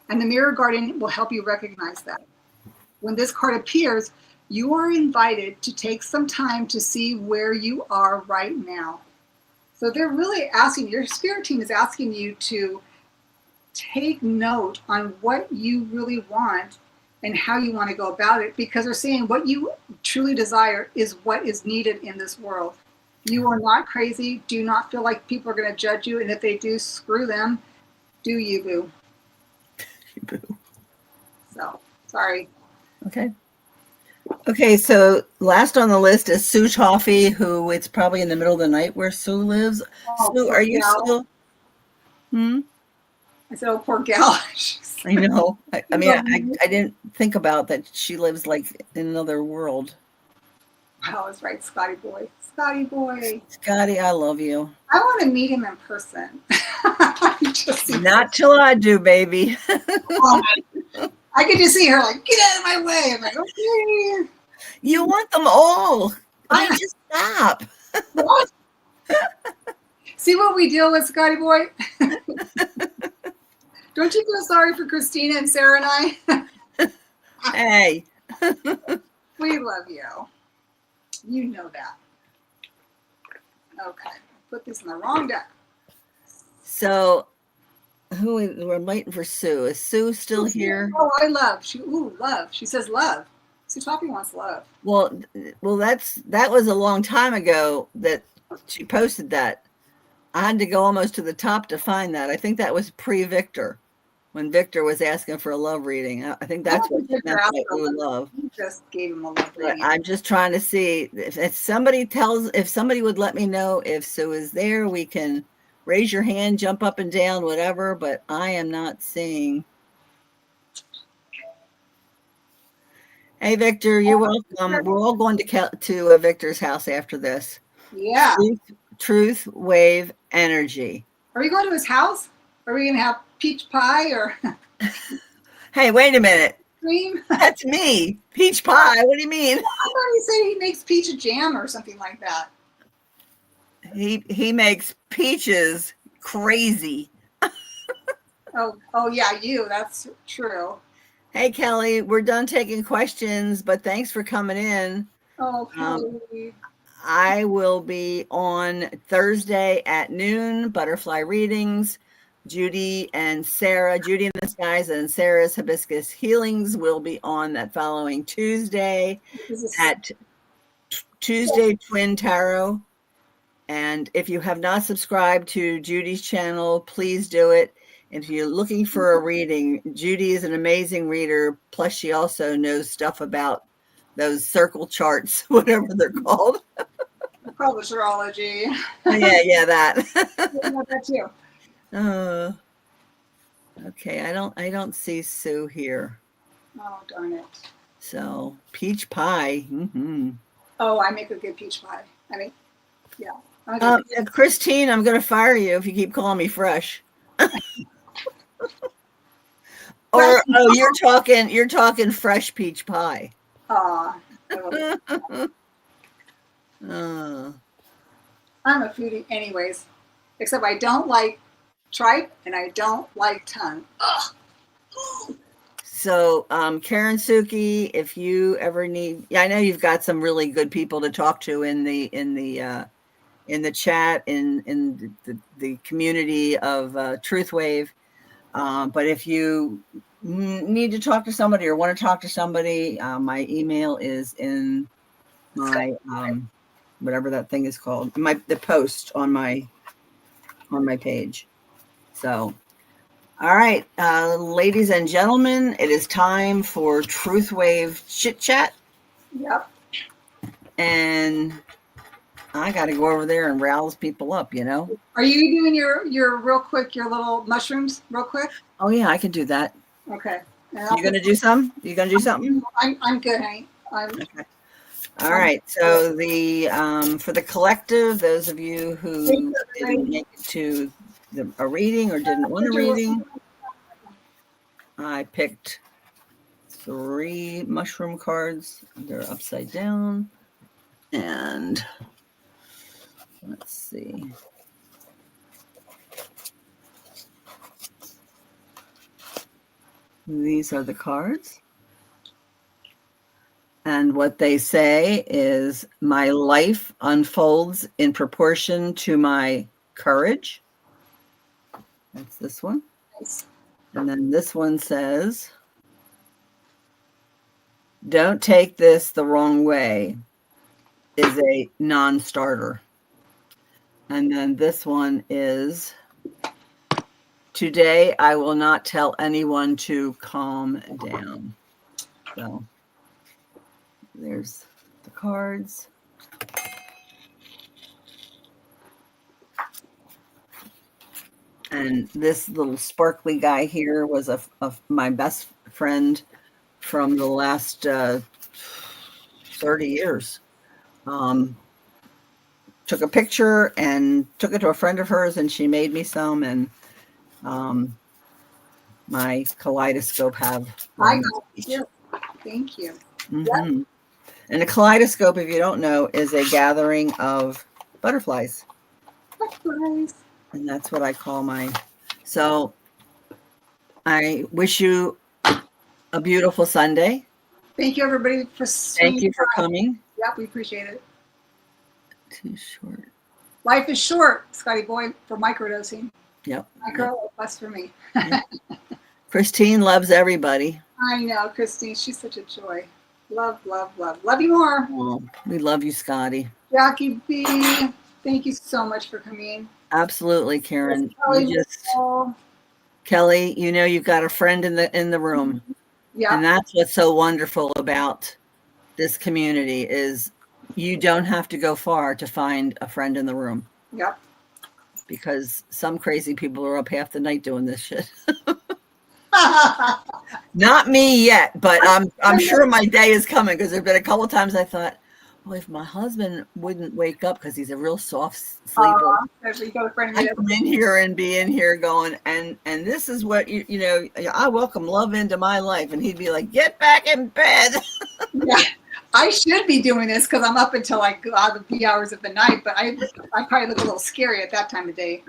And the Mirror Guardian will help you recognize that. When this card appears, you are invited to take some time to see where you are right now. So they're really asking, your spirit team is asking you to take note on what you really want and how you want to go about it, because they're saying what you truly desire is what is needed in this world. You are not crazy. Do not feel like people are going to judge you. And if they do, screw them. Do you, boo. Boo. So, sorry. Okay, so last on the list is Sue Toffee, who it's probably in the middle of the night where Sue lives. Oh, Sue, are you still? I said, oh, poor gal. I know. I mean, I didn't think about that she lives like in another world. Wow, that's right, Scotty boy. Scotty boy. Scotty, I love you. I want to meet him in person. Not till I do, baby. I could just see her like, get out of my way. I'm like, okay. You want them all. I mean, just stop. What? See what we deal with, Scotty boy? Don't you feel sorry for Christina and Sarah and I? Hey. We love you. You know that. Okay. Put this in the wrong deck. So, we're waiting for Sue. Is Sue still here? Oh, I love. Love. She says love. Sue Toffee wants love. Well, that was a long time ago that she posted that. I had to go almost to the top to find that. I think that was pre-Victor, when Victor was asking for a love reading. I think that's what she meant by love. You just gave him a love reading. But I'm just trying to see if somebody would let me know if Sue is there, we can raise your hand, jump up and down, whatever, but I am not seeing. Hey, Victor, you're welcome. We're all going to Victor's house after this. Yeah. Truth wave energy. Are we going to his house? Are we going to have peach pie or? Hey, wait a minute. Cream? That's me. Peach pie. What do you mean? I thought he said he makes peach jam or something like that. He makes peaches crazy. Oh yeah, you. That's true. Hey, Kelly, we're done taking questions, but thanks for coming in. Oh, Kelly. I will be on Thursday at noon, butterfly readings. Judy and Sarah, Judy and the Skies and Sarah's Hibiscus Healings will be on that following Tuesday at Tuesday Twin Tarot. And if you have not subscribed to Judy's channel, please do it. If you're looking for a reading, Judy is an amazing reader. Plus, she also knows stuff about those circle charts, whatever they're called. Publisherology. Yeah, that. That too. Okay, I don't see Sue here. Oh, darn it. So peach pie. Mm-hmm. Oh, I make a good peach pie. I mean, yeah. Christine, I'm going to fire you if you keep calling me fresh. Or you're talking fresh peach pie. I'm a foodie anyways, except I don't like tripe and I don't like tongue. Ugh. So Karen Suki, if you ever need, I know you've got some really good people to talk to in the chat in the community of Truth Wave. But if you need to talk to somebody or want to talk to somebody, my email is in my whatever that thing is called, the post on my page. So, all right, ladies and gentlemen, it is time for Truth Wave chit chat. Yep. And I got to go over there and rouse people up, you know. Are you doing your real quick, your little mushrooms real quick? Oh yeah, I can do that. Okay. You gonna do some? You gonna do something? I'm good, honey. Okay. All right. So the for the collective, those of you who didn't make it to a reading or didn't want a reading, I picked 3 mushroom cards. They're upside down, and let's see. These are the cards. And what they say is, my life unfolds in proportion to my courage. That's this one. Nice. And then this one says, don't take this the wrong way, is a non-starter. And then this one is, today I will not tell anyone to calm down. So there's the cards. And this little sparkly guy here was my best friend from the last 30 years. Took a picture and took it to a friend of hers, and she made me some, and my kaleidoscope have. I got you. Thank you. Mm-hmm. Yep. And a kaleidoscope, if you don't know, is a gathering of butterflies. Butterflies. And that's what I call mine. So I wish you a beautiful Sunday. Thank you, everybody, for Thank you for coming. Yep, we appreciate it. Too short. Life is short, Scotty boy, for microdosing. Yep. Micro plus for me. Yep. Christine loves everybody. I know, Christine. She's such a joy. Love, love, love. Love you more. Oh, we love you, Scotty. Jackie B, thank you so much for coming. Absolutely, Karen. Kelly, Kelly, you know you've got a friend in the room. Yeah. And that's what's so wonderful about this community is you don't have to go far to find a friend in the room. Yep. because some crazy people are up half the night doing this shit. Not me yet, but I'm sure my day is coming, because there've been a couple of times I thought, well, if my husband wouldn't wake up, because he's a real soft sleeper, I come in here and be in here going, and this is what you know, I welcome love into my life, and he'd be like, get back in bed. Yeah, I should be doing this because I'm up until like the wee hours of the night, but I probably look a little scary at that time of day.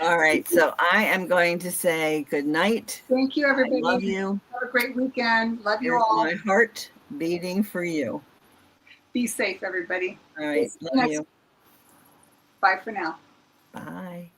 All right, so I am going to say good night. Thank you, everybody. I love you. Have a great weekend. Love you Here's all. my heart beating for you. Be safe, everybody. All right, love you. Bye for now. Bye.